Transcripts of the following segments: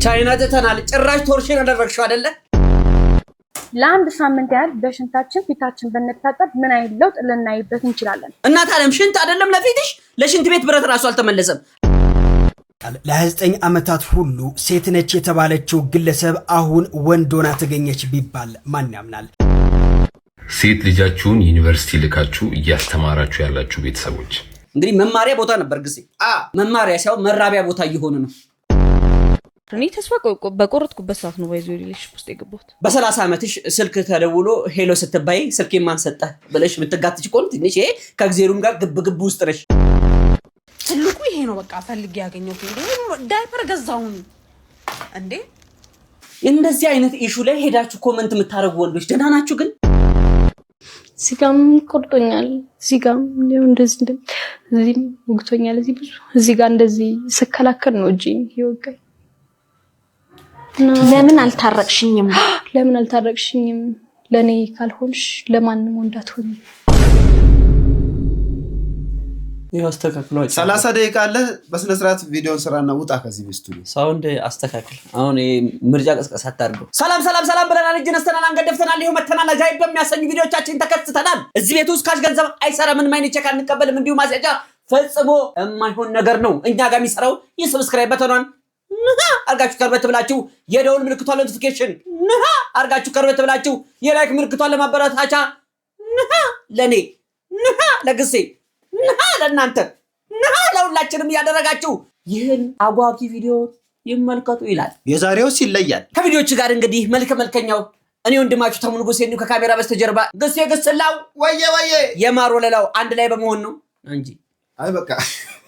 ቻይና ተተናል ጭራሽ ቶርሽን አደረግሽው አይደለ? ለአንድ ሳምንት ያህል በሽንታችን ፊታችን በነታጠብ ምን አይነት ለውጥ ልናይበት እንችላለን? እናት ዓለም ሽንት አይደለም ለፊትሽ ለሽንት ቤት ብረት ራሱ አልተመለሰም። ለ29 ዓመታት ሁሉ ሴት ነች የተባለችው ግለሰብ አሁን ወንድ ሆና ተገኘች ቢባል ማን ያምናል? ሴት ልጃችሁን ዩኒቨርሲቲ ልካችሁ እያስተማራችሁ ያላችሁ ቤተሰቦች እንግዲህ መማሪያ ቦታ ነበር ግዜ መማሪያ ሳይሆን መራቢያ ቦታ እየሆነ ነው። እኔ ተስፋ በቆረጥኩበት ሰዓት ነው ባይዞ ሪሌሽን ውስጥ የገባሁት። በ30 ዓመትሽ ስልክ ተደውሎ ሄሎ ስትባይ ስልክ ማን ሰጠ ብለሽ ምትጋትች ቆን ትንሽ ይሄ ከግዜሩም ጋር ግብ ውስጥ ነሽ። ትልቁ ይሄ ነው በቃ ፈልጌ ያገኘው ዳይፐር ገዛውን እንዴ። እንደዚህ አይነት ኢሹ ላይ ሄዳችሁ ኮሜንት የምታረጉ ወንዶች ደህና ናችሁ? ግን ሲጋም ቆርጦኛል፣ ሲጋም እንደዚህ እዚህም ወግቶኛል፣ እዚህ ብዙ እዚህ ጋር እንደዚህ ስከላከል ነው እጂ ይወጋኝ። ለምን አልታረቅሽኝም? ለምን አልታረቅሽኝም? ለኔ ካልሆንሽ ለማንም ወንዳትሆኝ። ይሄ አስተካክሏል። 30 ደቂቃ አለ። በስነ ስርዓት ቪዲዮን ስራና ውጣ ከዚህ ስቱዲዮ። ሳውንድ አስተካክል። አሁን ምርጫ ቀስቀስ አታርገው። ሰላም ብለናል። እጅ ነስተናል፣ አንገደፍተናል፣ ይሄው መተናል። አጃይብ በሚያሰኙ ቪዲዮቻችን ተከስተናል። እዚህ ቤት ውስጥ ካሽ ገንዘብ አይሰራም፣ ምን ማይነት ቼክ አንቀበልም። እንዲሁ ማስያዣ ፈጽሞ የማይሆን ነገር ነው። እኛ ጋር የሚሰራው የሰብስክራይብ በተኗን አርጋችሁ ከርበት ብላችሁ የደውል ምልክቷን ኖቲፊኬሽን አርጋችሁ ከርበት ብላችሁ የላይክ ምልክቷን ለማበረታቻ ለኔ ለግሴ ለእናንተ ለሁላችንም ያደረጋችሁ ይህን አጓጊ ቪዲዮ ይመልከቱ ይላል። የዛሬውስ ይለያል ከቪዲዮቹ ጋር እንግዲህ መልከኛው እኔ ወንድማችሁ ተሙሉ ጎሴ ነው። ከካሜራ በስተጀርባ ግስላው ወየ የማሮ ለላው አንድ ላይ በመሆን ነው እንጂ አይ በቃ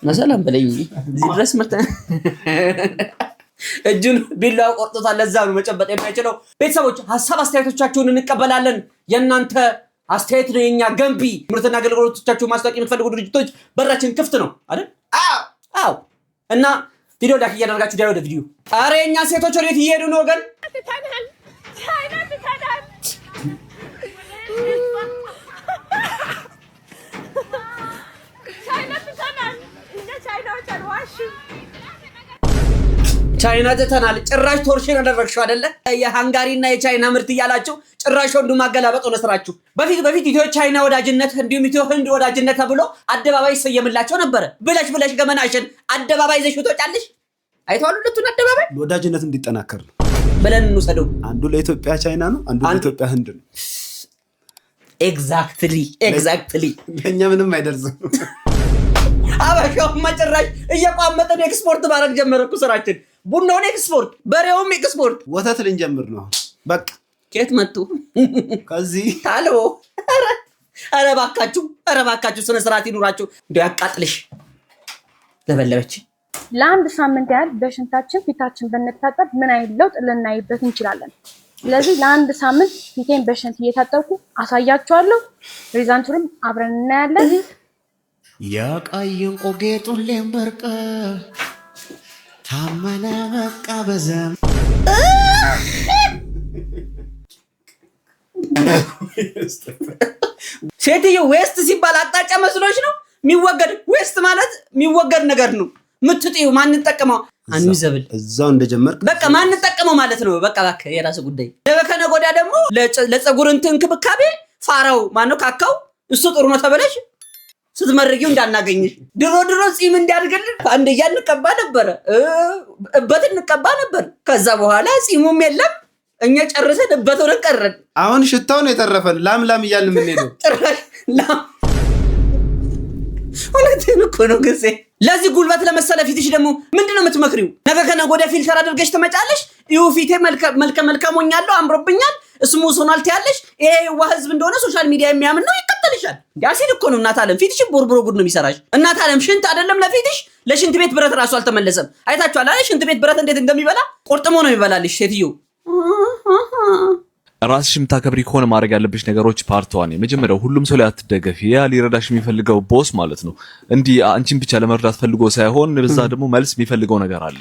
መሰላም በለኝ ድረስ መጣ እጁን ቢላው ቆርጦታል። ለዛ ነው መጨበጥ የማይችለው። ቤተሰቦች ሐሳብ አስተያየቶቻችሁን እንቀበላለን። የእናንተ አስተያየት ነው የኛ ገንቢ። ምርትና አገልግሎቶቻችሁ ማስታወቂያ የምትፈልጉ ድርጅቶች በራችን ክፍት ነው አይደል? አዎ እና ቪዲዮ ላይክ እያደረጋችሁ ዳይ ወደ ቪዲዮ። ኧረ የኛ ሴቶች ወዴት እየሄዱ ነው ወገን? ቻይና ተተናል ጭራሽ ቶርሽን አደረግሽው አይደለ? የሃንጋሪና የቻይና ምርት እያላችሁ ጭራሽ ወንዱ ማገላበጥ ሆነ ስራችሁ። በፊት ኢትዮ ቻይና ወዳጅነት እንዲሁም ኢትዮ ህንድ ወዳጅነት ተብሎ አደባባይ ይሰየምላቸው ነበር። ብለሽ ገመናሽን አደባባይ ይዘሽ ወጣልሽ። አይተዋል ሁለቱን አደባባይ ወዳጅነት እንዲጠናከር ነው ብለን እንውሰደው። አንዱ ለኢትዮጵያ ቻይና ነው፣ አንዱ ለኢትዮጵያ ህንድ ነው። ኤግዛክትሊ ለኛ ምንም አይደርስም። አባሻው መጨረሻ እየቋመጠን ኤክስፖርት ማድረግ ጀመረኩ ስራችን። ቡናውን ኤክስፖርት፣ በሬውም ኤክስፖርት፣ ወተት ልንጀምር ነው በቃ። ከየት መጡ ከዚህ ታሎ። ኧረ እባካችሁ ስነ ስርዓት ይኑራችሁ። እንዴ ያቃጥልሽ ለበለበች። ለአንድ ሳምንት ያህል በሽንታችን ፊታችን በነታጠብ ምን አይነት ለውጥ ልናይበት እንችላለን? ስለዚህ ለአንድ ሳምንት ፊቴን በሽንት እየታጠብኩ አሳያችኋለሁ። ሪዛልቱንም አብረን እናያለን። ያቃየን ቆጌጡን ለምበርቀ ታመነ በቃ በዘም ሴትዮ ዌስት ሲባል አጣጫ መስሎሽ ነው? የሚወገድ ዌስት ማለት የሚወገድ ነገር ነው። ምትጥዩ ማን ተጠቀመው? አንይዘብል እዛው እንደጀመርክ በቃ ማን ተጠቀመው ማለት ነው። በቃ የራስ ጉዳይ። ለበከነ ጎዳ ደግሞ ለፀጉር እንክብካቤ ፋራው ማነው ካካው እሱ ጥሩ ነው ተበለሽ ስትመርጊው እንዳናገኝሽ። ድሮ ጺም እንዲያድግልን አንደኛ እንቀባ ነበር፣ እበት እንቀባ ነበር። ከዛ በኋላ ጺሙም የለም እኛ ጨርሰን እበት ሆነን ቀረን። አሁን ሽታው ነው የተረፈን። ላም እያልን የምንሄደው ጭራሽ ላም። ሁለቴን እኮ ነው ጊዜ። ለዚህ ጉልበት ለመሰለ ፊትሽ ደግሞ ምንድነው የምትመክሪው? ነገ ከነገ ወዲያ ፊልተር አድርገሽ ትመጫለሽ። ይኸው ፊቴ መልካም ሆኛለሁ፣ አምሮብኛል፣ ስሙዝ ሆኗል ትያለሽ። ይሄ የዋህ ህዝብ እንደሆነ ሶሻል ሚዲያ የሚያምን ነው ይከተልሻል። ያሲል እኮ ነው እናት ዓለም ፊትሽ ቦርቦሮ ጉድ ነው የሚሰራሽ። እናት ዓለም ሽንት አይደለም ለፊትሽ ለሽንት ቤት ብረት ራሱ አልተመለሰም። አይታችኋል አይደል? ሽንት ቤት ብረት እንዴት እንደሚበላ ቆርጥሞ ነው የሚበላልሽ ሴትዮ። ራስሽ የምታከብሪ ከሆነ ማድረግ ያለብሽ ነገሮች ፓርት 1 የመጀመሪያው ሁሉም ሰው ላይ አትደገፊ። ያ ሊረዳሽ የሚፈልገው ቦስ ማለት ነው እንዲህ አንቺን ብቻ ለመርዳት ፈልጎ ሳይሆን በዛ ደግሞ መልስ የሚፈልገው ነገር አለ።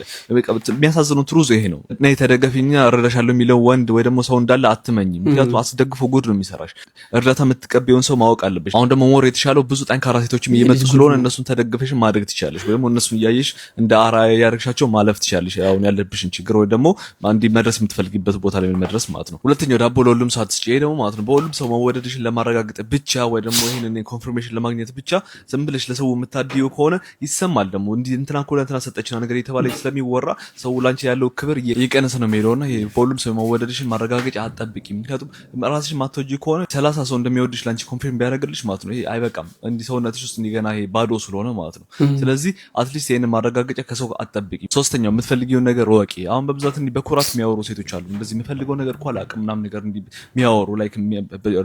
የሚያሳዝነው ትሩዝ ይሄ ነው። እና የተደገፊኛ እረዳሻለሁ የሚለው ወንድ ወይ ደግሞ ሰው እንዳለ አትመኝ። ምክንያቱም አስደግፎ ጉድ ነው የሚሰራሽ። እርዳታ የምትቀበዩን ሰው ማወቅ አለብሽ። አሁን ደግሞ ሞር የተሻለው ብዙ ጠንካራ ሴቶችም እየመጡ ስለሆነ እነሱን ተደግፈሽ ማድረግ ትችላለሽ፣ ወይም እነሱን እያየሽ እንደ አራያ ያደርግሻቸው ማለፍ ትችላለሽ። አሁን ያለብሽን ችግር ወይ ደግሞ አንዲ መድረስ የምትፈልጊበት ቦታ ላይ መድረስ ማለት ነው። ሁለተኛው ዳቦ ለሁሉም ሰው አትስጪ ደግሞ ማለት ነው። በሁሉም ሰው መወደድሽን ለማረጋገጥ ብቻ ወይ ደግሞ ይሄንን ኮንፈርሜሽን ለማግኘት ብቻ ዝም ብለሽ ለሰው የምታድዩ ከሆነ ይሰማል። ደግሞ እንዲ እንትና ኮላ እንትና ሰጠችና ነገር የተባለ ስለሚወራ ሰው ላንቺ ያለው ክብር እየቀነሰ ነው የሚሄደውና ይሄ በሁሉም ሰው መወደድሽን ማረጋገጫ አትጠብቂ። ምክንያቱም ራስሽ ማትወጂ ከሆነ 30 ሰው እንደሚወድሽ ላንቺ ኮንፈርም ቢያደርግልሽ ማለት ነው ይሄ አይበቃም። እንዲ ሰውነትሽ ውስጥ እንዲገና ይሄ ባዶ ስለሆነ ማለት ነው። ስለዚህ አትሊስት ይሄን ማረጋገጫ ከሰው አትጠብቂ። ሶስተኛው የምትፈልጊውን ነገር ወቂ። አሁን በብዛት እንዲ በኩራት የሚያወሩ ሴቶች አሉ። እንደዚህ የምፈልገው ነገር እኮ አላውቅም ምናምን ነገር እንዲ የሚያወሩ ላይክ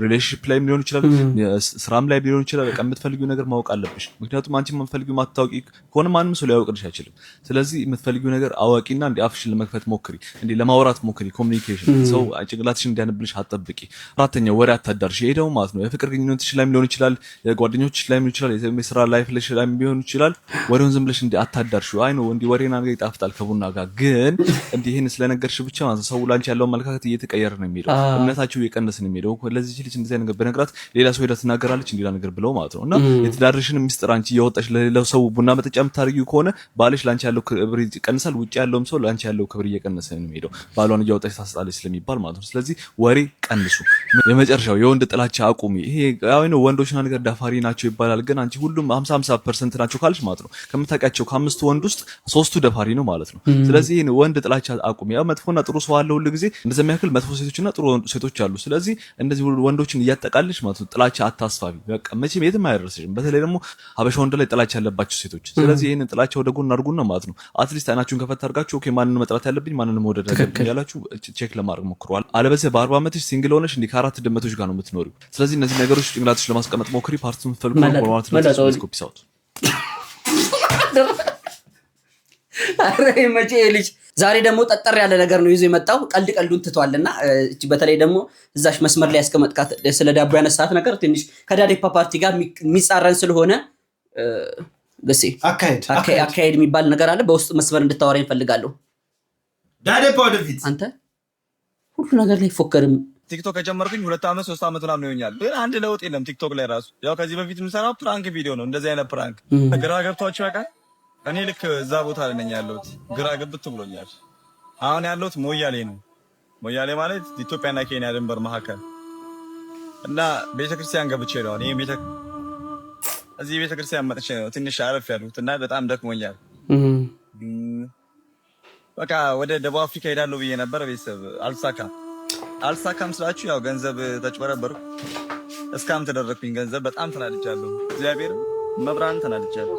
ሪሌሽንሺፕ ላይ ሊሆን ይችላል፣ ስራም ላይ ሊሆን ይችላል። በቃ የምትፈልጊው ነገር ማወቅ አለብሽ። ምክንያቱም አንቺ የምትፈልጊው ማታውቂ ከሆነ ማንም ሰው ሊያውቅልሽ አይችልም። ስለዚህ የምትፈልጊው ነገር አዋቂና እንዲ አፍሽን ለመክፈት ሞክሪ፣ እንዲ ለማውራት ሞክሪ። ኮሙኒኬሽን ሰው ጭንቅላትሽን እንዲያነብልሽ አትጠብቂ። አራተኛው ወሬ አታዳርሽ። ይሄ ደግሞ ማለት ነው የፍቅር ግንኙነትሽ ላይ ሊሆን ይችላል፣ የጓደኞችሽ ላይ ሊሆን ይችላል፣ የስራ ላይፍ ላይ ሊሆን ይችላል። ወሬውን ዝም ብለሽ እንዲ አታዳርሽ። አይ ነው እንዲ ወሬና ነገር ይጣፍጣል ከቡና ጋር ግን እንዲ ይሄን ስለነገርሽ ብቻ ማለት ሰው ላንቺ ያለው መልካከት እየተቀየረ ነው የሚሄደው፣ እምነታቸው እየቀነሰ ነው የሚሄደው። ለዚህ ልጅ እንደዚህ ነገር በነገራት ሌላ ሰው ሄዳ ትናገራለች እንዲላ ነገር ብለው ማለት ነው። እና የትዳርሽን ሚስጥር አንቺ እያወጣሽ ለሌላው ሰው ቡና መጠጫ የምታደርጊው ከሆነ ባልሽ ላንቺ ያለው ክብር ይቀንሳል፣ ውጪ ያለውም ሰው ላንቺ ያለው ክብር እየቀነሰ ነው የሚሄደው፣ ባሏን እያወጣሽ ታስጣለች ስለሚባል ማለት ነው። ስለዚህ ወሬ ቀንሱ። የመጨረሻው የወንድ ጥላቻ አቁሚ። ይሄ ያው ነው ወንዶችና ነገር ዳፋሪ ናቸው ይባላል፣ ግን አንቺ ሁሉም 50% ናቸው ካልሽ ማለት ነው ከምታውቂያቸው ከ5 ወንድ ውስጥ 3ቱ ደፋሪ ነው ማለት ነው። ስለዚህ ይሄን ወንድ ጥላቻ አቁሚ። ያው መጥፎና ጥሩ ሰው አለ ሁሉ ጊዜ እንደዛ የሚያክል መጥፎ ሴቶችና ጥሩ ሴቶች አሉ። ስለዚህ እንደዚህ ወንዶችን እያጠቃልሽ ማለት ነው ጥላቻ አታስፋቢ። በቃ መቼም የትም አይደርስሽም። በተለይ ደግሞ ሀበሻ ወንድ ላይ ጥላቻ ያለባቸው ሴቶች። ስለዚህ ይሄንን ጥላቻ ወደ ጎን አድርጉና ማለት ነው አትሊስት አይናችሁን ከፈት አድርጋችሁ ኦኬ ማንንም መጥራት ያለብኝ ማንንም መውደድ ያለብኝ ያላችሁ ቼክ ለማድረግ ሞክሯል። አለበለዚያ በ40 ዓመትሽ ሲንግል ሆነሽ እንዲ ከ4 ድመቶች ጋር ነው የምትኖሪው። ስለዚህ እነዚህ ነገሮች ጭንቅላትሽ ለማስቀመጥ ሞክሪ። ፓርቱን ፈልጉ ማለት ነው። ስኮፒ ሳውት አሬ መቼ ልጅ ዛሬ ደግሞ ጠጠር ያለ ነገር ነው ይዞ የመጣው። ቀልዱን ትቷልና በተለይ ደግሞ እዛሽ መስመር ላይ ያስቀመጥካት ስለ ዳቦ ያነሳት ነገር ትንሽ ከዳዴፓ ፓርቲ ጋር የሚጻረን ስለሆነ በሲ አካሄድ የሚባል ነገር አለ። በውስጥ መስመር እንድታወራ እንፈልጋለሁ። ዳዴፓ ወደፊት አንተ ሁሉ ነገር ላይ ፎከርም ቲክቶክ ከጀመርኩኝ 2 ዓመት 3 ዓመት ምናምን ይሆኛል፣ ግን አንድ ለውጥ የለም ቲክቶክ ላይ ራሱ። ያው ከዚህ በፊት የምሰራው ፕራንክ ቪዲዮ ነው። እንደዚህ አይነት ፕራንክ ግራ ገብቷችሁ ያውቃል? እኔ ልክ እዛ ቦታ ላይ ነኝ ያለሁት፣ ግራ ገብት ብሎኛል። አሁን ያለሁት ሞያሌ ነው። ሞያሌ ማለት ኢትዮጵያና ኬንያ ድንበር መካከል እና ቤተክርስቲያን ገብቼ ነው። እኔ እዚህ ቤተክርስቲያን መጥቼ ነው ትንሽ አረፍ ያሉት እና በጣም ደክሞኛል። በቃ ወደ ደቡብ አፍሪካ ሄዳለሁ ብዬ ነበር። ቤተሰብ አልሳካም ስላችሁ ያው ገንዘብ ተጭበረበርኩ፣ እስካም ተደረኩኝ። ገንዘብ በጣም ተናድጃለሁ። እግዚአብሔር መብራን ተናድጃለሁ።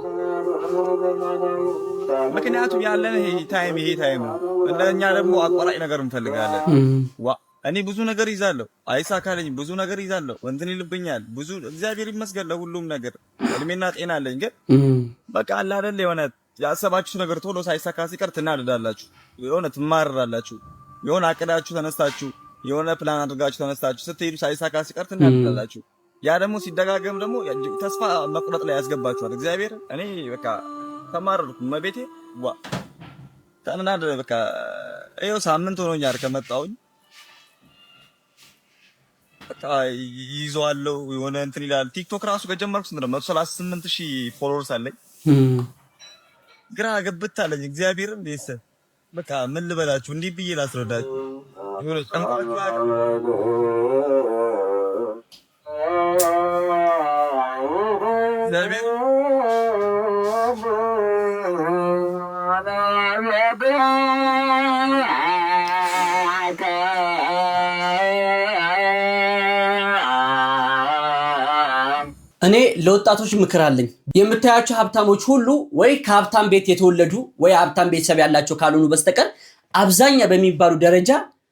ምክንያቱም ያለን ይሄ ታይም ነው። እንደኛ ደግሞ አቋራጭ ነገር እንፈልጋለን። እኔ ብዙ ነገር ይዛለሁ፣ አይሳካልኝ። ብዙ ነገር ይዛለሁ፣ እንትን ይልብኛል። ብዙ እግዚአብሔር ይመስገን ለሁሉም ነገር እድሜና ጤና አለኝ። ግን በቃ አለ አይደል የሆነ ያሰባችሁ ነገር ቶሎ ሳይሳካ ሲቀር ትናደዳላችሁ፣ የሆነ ትማረራላችሁ። የሆነ አቅዳችሁ ተነስታችሁ የሆነ ፕላን አድርጋችሁ ተነስታችሁ ስትሄዱ ሳይሳካ ሲቀር ትናደዳላችሁ። ያ ደግሞ ሲደጋገም ደግሞ ተስፋ መቁረጥ ላይ ያስገባችኋል። እግዚአብሔር እኔ በቃ ተማረርኩ። መቤቴ ተናደደ። በቃ ይኸው ሳምንት ሆኖኛል ከመጣሁኝ። በቃ ይዘዋለሁ የሆነ እንትን ይላል። ቲክቶክ ራሱ ከጀመርኩ ስንት ነው 138,000 ፎሎወርስ አለኝ። ግራ ገብት አለኝ። እግዚአብሔርን ቤተሰብ በቃ ምን ልበላችሁ፣ እንዲህ ብዬ ላስረዳችሁ የሆነ ጨንቋችሁ እግዚአብሔር እኔ ለወጣቶች ምክር አለኝ። የምታያቸው ሀብታሞች ሁሉ ወይ ከሀብታም ቤት የተወለዱ ወይ ሀብታም ቤተሰብ ያላቸው ካልሆኑ በስተቀር አብዛኛ በሚባሉ ደረጃ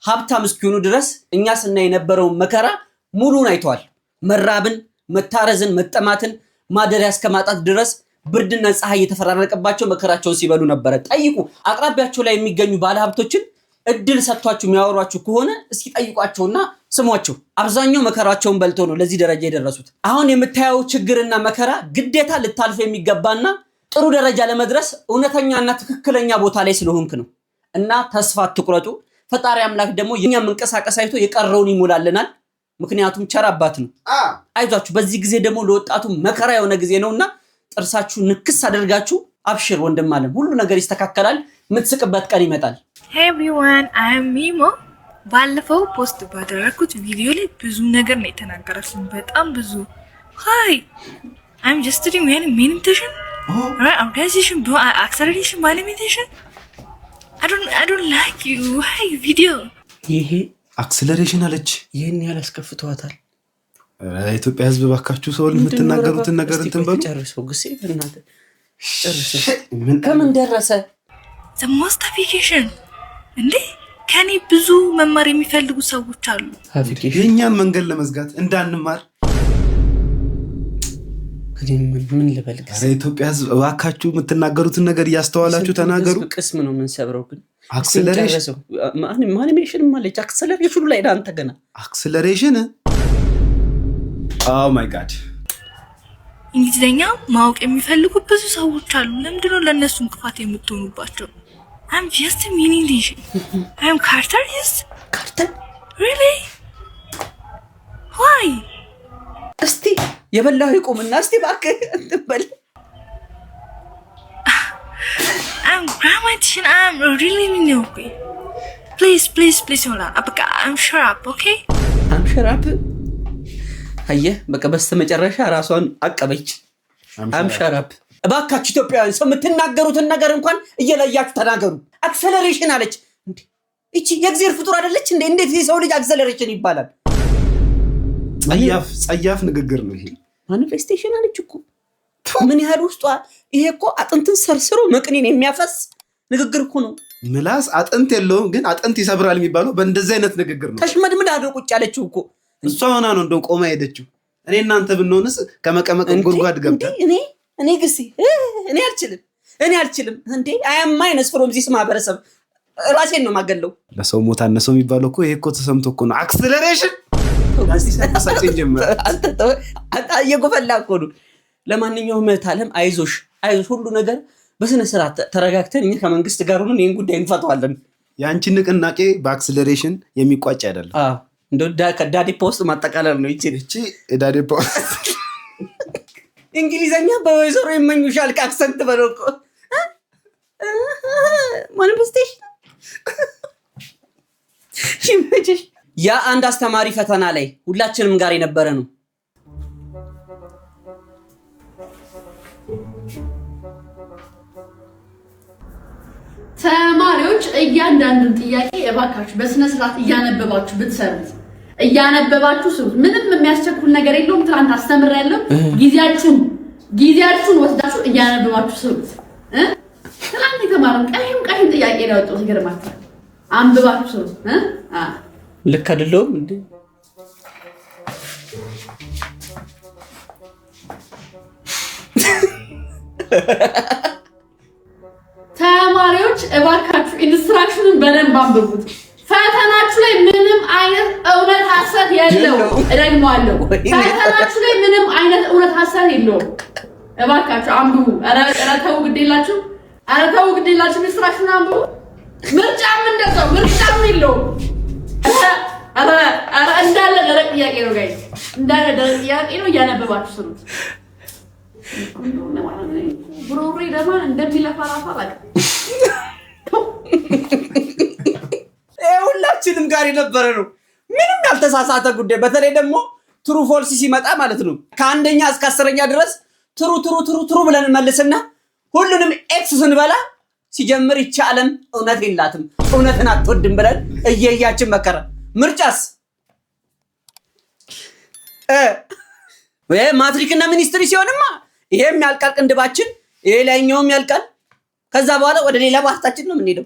ሀብታም እስኪሆኑ ድረስ እኛ ስናይ የነበረውን መከራ ሙሉን አይተዋል። መራብን፣ መታረዝን፣ መጠማትን፣ ማደሪያ እስከማጣት ድረስ ብርድና ፀሐይ የተፈራረቀባቸው መከራቸውን ሲበሉ ነበረ። ጠይቁ። አቅራቢያቸው ላይ የሚገኙ ባለሀብቶችን እድል ሰጥቷችሁ የሚያወሯችሁ ከሆነ እስኪ ጠይቋቸውና ስሟቸው አብዛኛው መከራቸውን በልቶ ነው ለዚህ ደረጃ የደረሱት። አሁን የምታየው ችግርና መከራ ግዴታ ልታልፍ የሚገባና ጥሩ ደረጃ ለመድረስ እውነተኛና ትክክለኛ ቦታ ላይ ስለሆንክ ነው። እና ተስፋ አትቁረጡ። ፈጣሪ አምላክ ደግሞ የኛ መንቀሳቀስ አይቶ የቀረውን ይሞላልናል። ምክንያቱም ቸር አባት ነው። አይዟችሁ። በዚህ ጊዜ ደግሞ ለወጣቱ መከራ የሆነ ጊዜ ነውና ጥርሳችሁ ንክስ አድርጋችሁ አብሽር ወንድም አለም፣ ሁሉ ነገር ይስተካከላል። የምትስቅበት ቀን ይመጣል። Hey everyone, I am Mimo. ባለፈው ፖስት ባደረኩት ቪዲዮ ላይ ብዙ ነገር ነው የተናገራችሁኝ፣ በጣም ብዙ። Hi, I'm just doing meditation. Right, organization, do acceleration by meditation. I don't like you. Hey, video. ይሄ አክሰለሬሽን አለች። ይሄን ያላስከፍቷታል። ኢትዮጵያ ህዝብ ባካችሁ ሰው የምትናገሩትን ነገር እንትን በሉ። ጨርሰው ግሴ በእናንተ ጨርሰው። ከምን ደረሰ? The most application እንዴ ከኔ ብዙ መማር የሚፈልጉ ሰዎች አሉ። የኛን መንገድ ለመዝጋት እንዳንማር ምን ልበል? ኢትዮጵያ ህዝብ ባካችሁ የምትናገሩትን ነገር እያስተዋላችሁ ተናገሩ። ቅስም ነው ምን ሰብረው ግን አክሰለሬሽን ማኒሜሽን ማለት አክሰለሬሽኑ ላይ አንተ ገና አክሰለሬሽን ኦ ማይ ጋድ። እንግሊዝኛ ማወቅ የሚፈልጉ ብዙ ሰዎች አሉ። ለምንድነው ለነሱ እንቅፋት የምትሆኑባቸው? I'm just a mini edition. I'm Carter, yes? Carter? Really? Why? እስቲ የበላው ይቆምና እስቲ እባክህ እንበል። I'm grammatician. I'm really mini. Please hold on. I'm sure up, okay? I'm sure up. አየህ በቃ በስተመጨረሻ ራሷን አቀበች። I'm sure up. እባካችሁ ኢትዮጵያውያን ሰው የምትናገሩትን ነገር እንኳን እየለያችሁ ተናገሩ። አክሰለሬሽን አለች እንዴ? እቺ የእግዚአብሔር ፍጡር አይደለች እንዴ? እንዴት የሰው ልጅ አክሰለሬሽን ይባላል? ጸያፍ ንግግር ነው ይሄ። ማኒፌስቴሽን አለች እኮ ምን ያህል ውስጧ ይሄ እኮ አጥንትን ሰርስሮ መቅኔን የሚያፈስ ንግግር እኮ ነው። ምላስ አጥንት የለውም ግን አጥንት ይሰብራል የሚባለው በእንደዚህ አይነት ንግግር ነው። ተሽመድምዳ አድርጎ ቁጭ ያለችው እኮ እሷ ሆና ነው እንደው ቆማ ሄደችው። እኔ እናንተ ብንሆንስ ከመቀመቅ ጉድጓድ ገብታ እኔ ግሲ እኔ አልችልም እንዴ አያም ማይነስ ፍሮም ዚስ ማህበረሰብ ራሴን ነው ማገለው። ለሰው ሞት አነሰው የሚባለው እኮ ይሄ እኮ ተሰምቶ እኮ ነው። አክሰለሬሽን አሳጨኝ ጀመረ። አንተ እየጎፈላ እኮ ነው። ለማንኛውም ታለም አይዞሽ ሁሉ ነገር በስነ ስርዓት ተረጋግተን እኛ ከመንግስት ጋር ሆነን ይሄን ጉዳይ እንፈታዋለን። ያንቺ ንቅናቄ በአክሰለሬሽን የሚቋጭ አይደለም። እንደው ዳዲ ፖስት ማጠቃለል ነው። እቺ ዳዲ ፖስት እንግሊዘኛ በወይዘሮ ይመኙሻል ከአክሰንት በረቆ ማኒፌስቴሽን ይመችሽ። ያ አንድ አስተማሪ ፈተና ላይ ሁላችንም ጋር የነበረ ነው። ተማሪዎች እያንዳንዱን ጥያቄ እባካችሁ በስነ ስርዓት እያነበባችሁ ብትሰሩት፣ እያነበባችሁ ስሩት። ምንም የሚያስቸኩል ነገር የለውም። ትናንት አስተምሬያለሁ። ጊዜያችሁን ወስዳችሁ እያነበባችሁ ስሩት። ትናንት የተማረን ቀይም ጥያቄ ነው ያወጣው። ይገርማችኋል። አንብባችሁ ስሩት። ልክ አይደለም እንዴ? ተማሪዎች እባካችሁ ኢንስትራክሽኑን በደንብ አንብቡት። ፈተናችሁ ላይ ምንም አይነት እውነት ሐሰት የለውም። እደግመዋለሁ፣ ፈተናችሁ ላይ ምንም አይነት እውነት ሐሰት የለውም። እባካችሁ አንብቡ። ኧረ ተው ግዴላችሁ፣ ኢንስትራክሽኑን አንብቡ። ምርጫም እንደዛው ምርጫም የለውም። ኧረ እንዳለ ደረቅ ጥያቄ ነው ጋይስ፣ እንዳለ ደረቅ ጥያቄ ነው። እያነበባችሁ ስሩት። ብሮሬ ደግሞ እንደሚለፋ ራፋ አላውቅም። ሁላችንም ጋር የነበረ ነው። ምንም ያልተሳሳተ ጉዳይ። በተለይ ደግሞ ትሩ ፎልስ ሲመጣ ማለት ነው ከአንደኛ እስከ 10ኛ ድረስ ትሩ ብለን መልስና ሁሉንም ኤክስ ስንበላ ሲጀምር ይቺ ዓለም እውነት የላትም እውነትን አትወድም ብለን እየያችን መከራ። ምርጫስ ማትሪክና ሚኒስትሪ ሲሆንማ ይሄም ያልቃል ቅንድባችን፣ ይሄ ላይኛውም ያልቃል። ከዛ በኋላ ወደ ሌላ ባህታችን ነው የምንሄደው።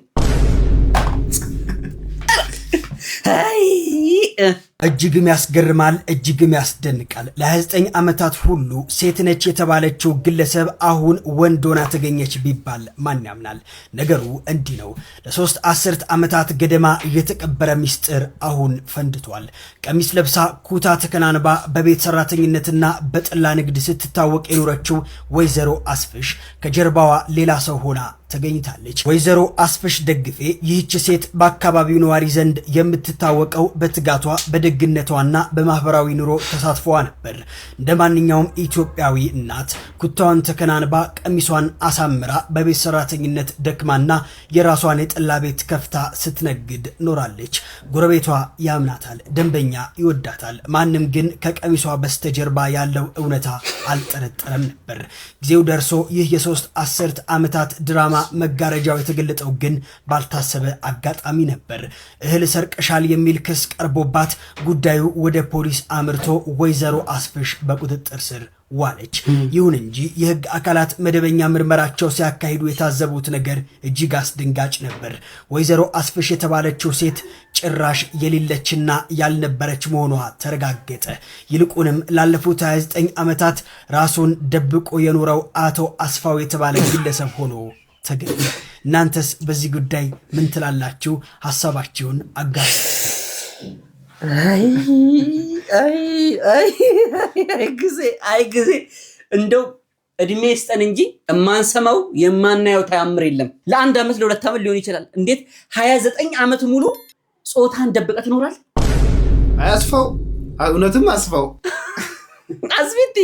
እጅግም ያስገርማል፣ እጅግም ያስደንቃል። ለ29 ዓመታት ሁሉ ሴት ነች የተባለችው ግለሰብ አሁን ወንድ ሆና ተገኘች ቢባል ማን ያምናል? ነገሩ እንዲህ ነው። ለ3 አስርት ዓመታት ገደማ የተቀበረ ሚስጥር አሁን ፈንድቷል። ቀሚስ ለብሳ ኩታ ተከናንባ በቤት ሰራተኝነትና በጠላ ንግድ ስትታወቅ የኖረችው ወይዘሮ አስፍሽ ከጀርባዋ ሌላ ሰው ሆና ተገኝታለች። ወይዘሮ አስፍሽ ደግፌ ይህች ሴት በአካባቢው ነዋሪ ዘንድ የምትታወቀው በትጋቷ በደግነቷና በማህበራዊ ኑሮ ተሳትፎዋ ነበር። እንደ ማንኛውም ኢትዮጵያዊ እናት ኩታዋን ተከናንባ ቀሚሷን አሳምራ በቤት ሰራተኝነት ደክማና የራሷን የጠላ ቤት ከፍታ ስትነግድ ኖራለች። ጎረቤቷ ያምናታል፣ ደንበኛ ይወዳታል። ማንም ግን ከቀሚሷ በስተጀርባ ያለው እውነታ አልጠረጠረም ነበር። ጊዜው ደርሶ ይህ የ3 አስርት ዓመታት ድራማ መጋረጃው የተገለጠው ግን ባልታሰበ አጋጣሚ ነበር። እህል ሰርቀሻል የሚል ክስ ቀርቦባት ጉዳዩ ወደ ፖሊስ አምርቶ ወይዘሮ አስፍሽ በቁጥጥር ስር ዋለች። ይሁን እንጂ የህግ አካላት መደበኛ ምርመራቸው ሲያካሂዱ የታዘቡት ነገር እጅግ አስደንጋጭ ነበር። ወይዘሮ አስፍሽ የተባለችው ሴት ጭራሽ የሌለችና ያልነበረች መሆኗ ተረጋገጠ። ይልቁንም ላለፉት 29 ዓመታት ራሱን ደብቆ የኖረው አቶ አስፋው የተባለ ግለሰብ ሆኖ ተገኘ። እናንተስ በዚህ ጉዳይ ምን ትላላችሁ? ሐሳባችሁን አጋሩ። አይ ጊዜ እንደው እድሜ ይስጠን እንጂ የማንሰማው የማናየው ተአምር የለም። ለ1 ዓመት ለ2 ዓመት ሊሆን ይችላል። እንዴት 29 ዓመት ሙሉ ጾታን ደብቀህ ትኖራለህ? አያስፋው፣ እውነትም አስፋው አስፊቲ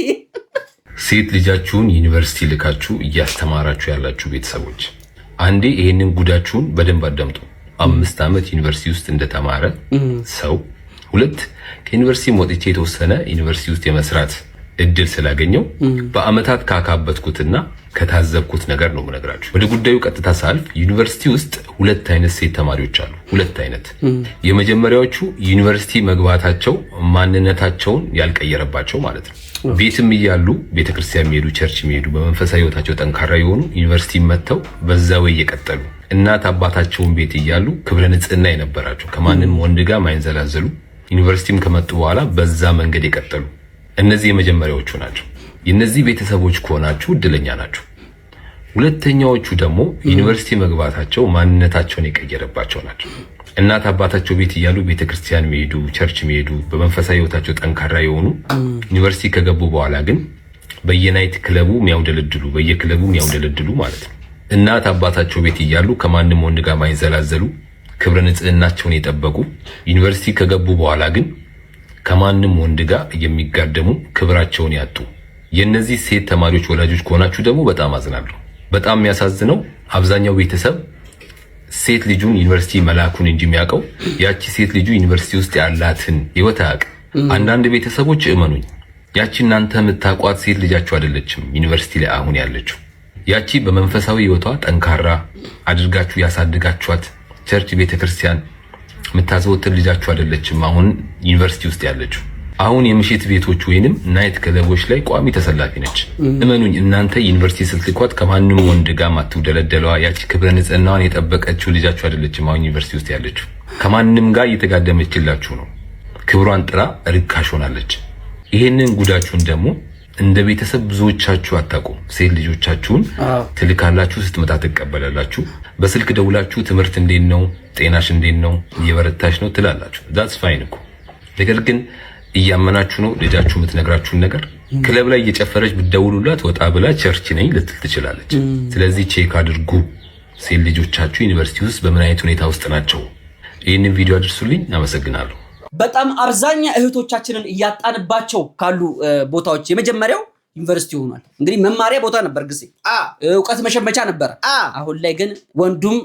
ሴት ልጃችሁን ዩኒቨርሲቲ ልካችሁ እያስተማራችሁ ያላችሁ ቤተሰቦች አንዴ ይሄንን ጉዳችሁን በደንብ አዳምጡ። 5 ዓመት ዩኒቨርሲቲ ውስጥ እንደተማረ ሰው 2 ከዩኒቨርሲቲ ወጥቼ የተወሰነ ዩኒቨርሲቲ ውስጥ የመስራት እድል ስላገኘው በአመታት ካካበትኩትና ከታዘብኩት ነገር ነው የምነግራችሁ። ወደ ጉዳዩ ቀጥታ ሳልፍ ዩኒቨርሲቲ ውስጥ 2 አይነት ሴት ተማሪዎች አሉ። 2 አይነት። የመጀመሪያዎቹ ዩኒቨርሲቲ መግባታቸው ማንነታቸውን ያልቀየረባቸው ማለት ነው። ቤትም እያሉ ቤተክርስቲያን የሚሄዱ ቸርች የሚሄዱ በመንፈሳዊ ህይወታቸው ጠንካራ የሆኑ ዩኒቨርሲቲ መጥተው በዛው እየቀጠሉ እናት አባታቸውን ቤት እያሉ ክብረ ንጽህና የነበራቸው ከማንም ወንድ ጋር ማይንዘላዘሉ ዩኒቨርሲቲም ከመጡ በኋላ በዛ መንገድ የቀጠሉ እነዚህ የመጀመሪያዎቹ ናቸው። የነዚህ ቤተሰቦች ከሆናችሁ እድለኛ ናችሁ። ሁለተኛዎቹ ደግሞ ዩኒቨርሲቲ መግባታቸው ማንነታቸውን የቀየረባቸው ናቸው። እናት አባታቸው ቤት እያሉ ቤተክርስቲያን የሚሄዱ ቸርች የሚሄዱ በመንፈሳዊ ህይወታቸው ጠንካራ የሆኑ ዩኒቨርሲቲ ከገቡ በኋላ ግን በየናይት ክለቡ የሚያውደለድሉ በየክለቡ የሚያውደለድሉ ማለት ነው። እናት አባታቸው ቤት እያሉ ከማንም ወንድ ጋር ማይንዘላዘሉ ክብረ ንጽህናቸውን የጠበቁ ዩኒቨርሲቲ ከገቡ በኋላ ግን ከማንም ወንድ ጋር የሚጋደሙ ክብራቸውን ያጡ የነዚህ ሴት ተማሪዎች ወላጆች ከሆናችሁ ደግሞ በጣም አዝናለሁ። በጣም የሚያሳዝነው አብዛኛው ቤተሰብ ሴት ልጁን ዩኒቨርሲቲ መላኩን እንጂ የሚያውቀው ያቺ ሴት ልጁ ዩኒቨርሲቲ ውስጥ ያላትን ህይወት አያውቅም። አንዳንድ ቤተሰቦች እመኑኝ ያቺ እናንተ የምታውቋት ሴት ልጃችሁ አይደለችም ዩኒቨርሲቲ ላይ አሁን ያለችው። ያቺ በመንፈሳዊ ህይወቷ ጠንካራ አድርጋችሁ ያሳድጋችኋት ቸርች ቤተክርስቲያን የምታዘወትር ልጃችሁ አይደለችም አሁን ዩኒቨርሲቲ ውስጥ ያለችው። አሁን የምሽት ቤቶች ወይንም ናይት ክለቦች ላይ ቋሚ ተሰላፊ ነች። እመኑኝ እናንተ ዩኒቨርሲቲ ስልትኳት ከማንም ወንድ ጋር ማትውደለደለዋ ያቺ ክብረ ንጽህናዋን የጠበቀችው ልጃችሁ አይደለችም አሁን ዩኒቨርሲቲ ውስጥ ያለችው። ከማንም ጋር እየተጋደመችላችሁ ነው። ክብሯን ጥራ ርካሽ ሆናለች። ይሄንን ጉዳችሁን ደግሞ እንደ ቤተሰብ ብዙዎቻችሁ አታውቁም። ሴት ልጆቻችሁን ትልካላችሁ፣ ስትመጣ ትቀበላላችሁ። በስልክ ደውላችሁ ትምህርት እንዴት ነው፣ ጤናሽ እንዴት ነው፣ እየበረታሽ ነው ትላላችሁ። ዳትስ ፋይን እኮ። ነገር ግን እያመናችሁ ነው ልጃችሁ የምትነግራችሁን ነገር። ክለብ ላይ እየጨፈረች ብትደውሉላት ወጣ ብላ ቸርች ነኝ ልትል ትችላለች። ስለዚህ ቼክ አድርጉ ሴት ልጆቻችሁ ዩኒቨርሲቲ ውስጥ በምን አይነት ሁኔታ ውስጥ ናቸው። ይህንን ቪዲዮ አድርሱልኝ። አመሰግናለሁ። በጣም አብዛኛ እህቶቻችንን እያጣንባቸው ካሉ ቦታዎች የመጀመሪያው ዩኒቨርሲቲ ሆኗል። እንግዲህ መማሪያ ቦታ ነበር ጊዜ እውቀት መሸመቻ ነበር። አሁን ላይ ግን ወንዱም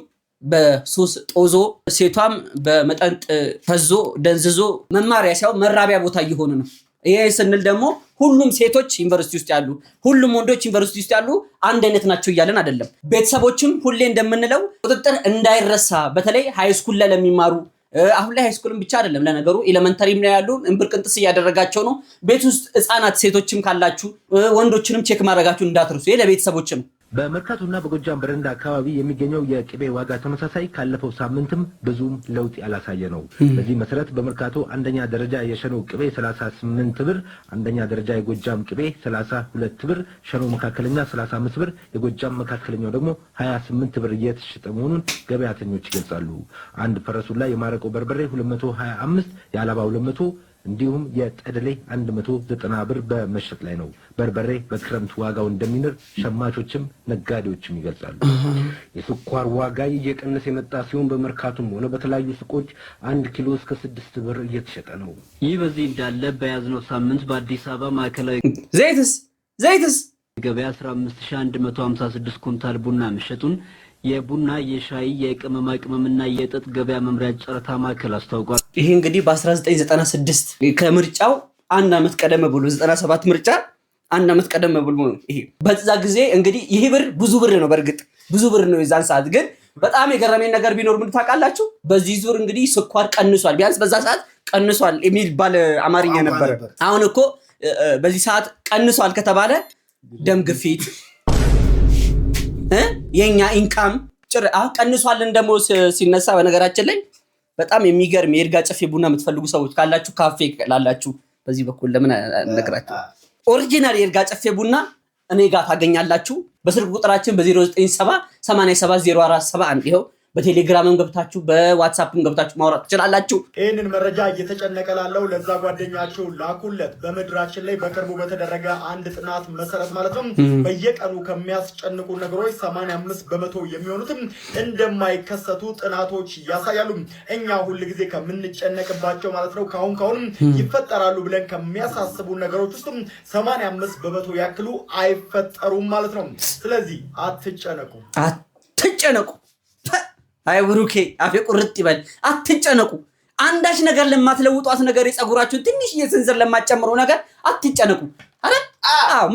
በሱስ ጦዞ ሴቷም በመጠጥ ፈዞ ደንዝዞ መማሪያ ሳይሆን መራቢያ ቦታ እየሆኑ ነው። ይሄ ስንል ደግሞ ሁሉም ሴቶች ዩኒቨርሲቲ ውስጥ ያሉ ሁሉም ወንዶች ዩኒቨርሲቲ ውስጥ ያሉ አንድ አይነት ናቸው እያለን አይደለም። ቤተሰቦችም ሁሌ እንደምንለው ቁጥጥር እንዳይረሳ በተለይ ሃይስኩል ላይ ለሚማሩ አሁን ላይ ሃይስኩልም ብቻ አይደለም ለነገሩ ኤሌመንተሪም ላይ ያሉ እንብርቅንጥስ እያደረጋቸው ነው። ቤት ውስጥ ህፃናት ሴቶችም ካላችሁ ወንዶችንም ቼክ ማድረጋችሁ እንዳትረሱ። ይሄ ለቤተሰቦች ነው። በመርካቶና በጎጃም በረንዳ አካባቢ የሚገኘው የቅቤ ዋጋ ተመሳሳይ ካለፈው ሳምንትም ብዙም ለውጥ ያላሳየ ነው። በዚህ መሰረት በመርካቶ አንደኛ ደረጃ የሸኖ ቅቤ 38 ብር፣ አንደኛ ደረጃ የጎጃም ቅቤ 32 ብር፣ ሸኖ መካከለኛ 35 ብር፣ የጎጃም መካከለኛው ደግሞ 28 ብር እየተሸጠ መሆኑን ገበያተኞች ይገልጻሉ። አንድ ፈረሱላ የማረቆ በርበሬ 225፣ የአላባ 200 እንዲሁም የጠደሌ 190 ብር በመሸጥ ላይ ነው። በርበሬ በክረምት ዋጋው እንደሚንር ሸማቾችም ነጋዴዎችም ይገልጻሉ። የስኳር ዋጋ እየቀነሰ የመጣ ሲሆን በመርካቶም ሆነ በተለያዩ ሱቆች 1 ኪሎ እስከ 6 ብር እየተሸጠ ነው። ይህ በዚህ እንዳለ በያዝነው ሳምንት በአዲስ አበባ ማዕከላዊ ዘይትስ ገበያ 15156 ኩንታል ቡና መሸጡን የቡና የሻይ የቅመማ ቅመምና የጥጥ ገበያ መምሪያ ጨረታ ማዕከል አስታውቋል። ይሄ እንግዲህ በ1996 ከምርጫው አንድ አመት ቀደም ብሎ 97 ምርጫ አንድ አመት ቀደም ብሎ ነው። ይሄ በዛ ጊዜ እንግዲህ ይሄ ብር ብዙ ብር ነው። በርግጥ ብዙ ብር ነው የዛን ሰዓት። ግን በጣም የገረመኝ ነገር ቢኖር ምን ታውቃላችሁ? በዚህ ዙር እንግዲህ ስኳር ቀንሷል፣ ቢያንስ በዛ ሰዓት ቀንሷል የሚል ባለ አማርኛ ነበር። አሁን እኮ በዚህ ሰዓት ቀንሷል ከተባለ ደም ግፊት የኛ ኢንካም ቀንሷልን ደግሞ ሲነሳ በነገራችን ላይ በጣም የሚገርም የይርጋ ጨፌ ቡና የምትፈልጉ ሰዎች ካላችሁ ካፌ ላላችሁ በዚህ በኩል ለምን ነግራችሁ ኦሪጂናል የይርጋ ጨፌ ቡና እኔ ጋር ታገኛላችሁ። በስልክ ቁጥራችን በ0970 870471 ይሄው በቴሌግራምም ገብታችሁ በዋትስአፕም ገብታችሁ ማውራት ትችላላችሁ። ይህንን መረጃ እየተጨነቀ ላለው ለዛ ጓደኛችሁ ላኩለት። በምድራችን ላይ በቅርቡ በተደረገ አንድ ጥናት መሰረት ማለት ነው በየቀኑ ከሚያስጨንቁ ነገሮች 85 በመቶ የሚሆኑትም እንደማይከሰቱ ጥናቶች ያሳያሉ። እኛ ሁል ጊዜ ከምንጨነቅባቸው ማለት ነው ካሁን ይፈጠራሉ ብለን ከሚያሳስቡ ነገሮች ውስጥ 85 በመቶ ያክሉ አይፈጠሩም ማለት ነው። ስለዚህ አትጨነቁ። አይ ብሩኬ አፌ ቁርጥ ይበል። አትጨነቁ። አንዳች ነገር ለማትለውጧት ነገር የጸጉራችሁን ትንሽ የስንዝር ለማጨምሩ ነገር አትጨነቁ። አረ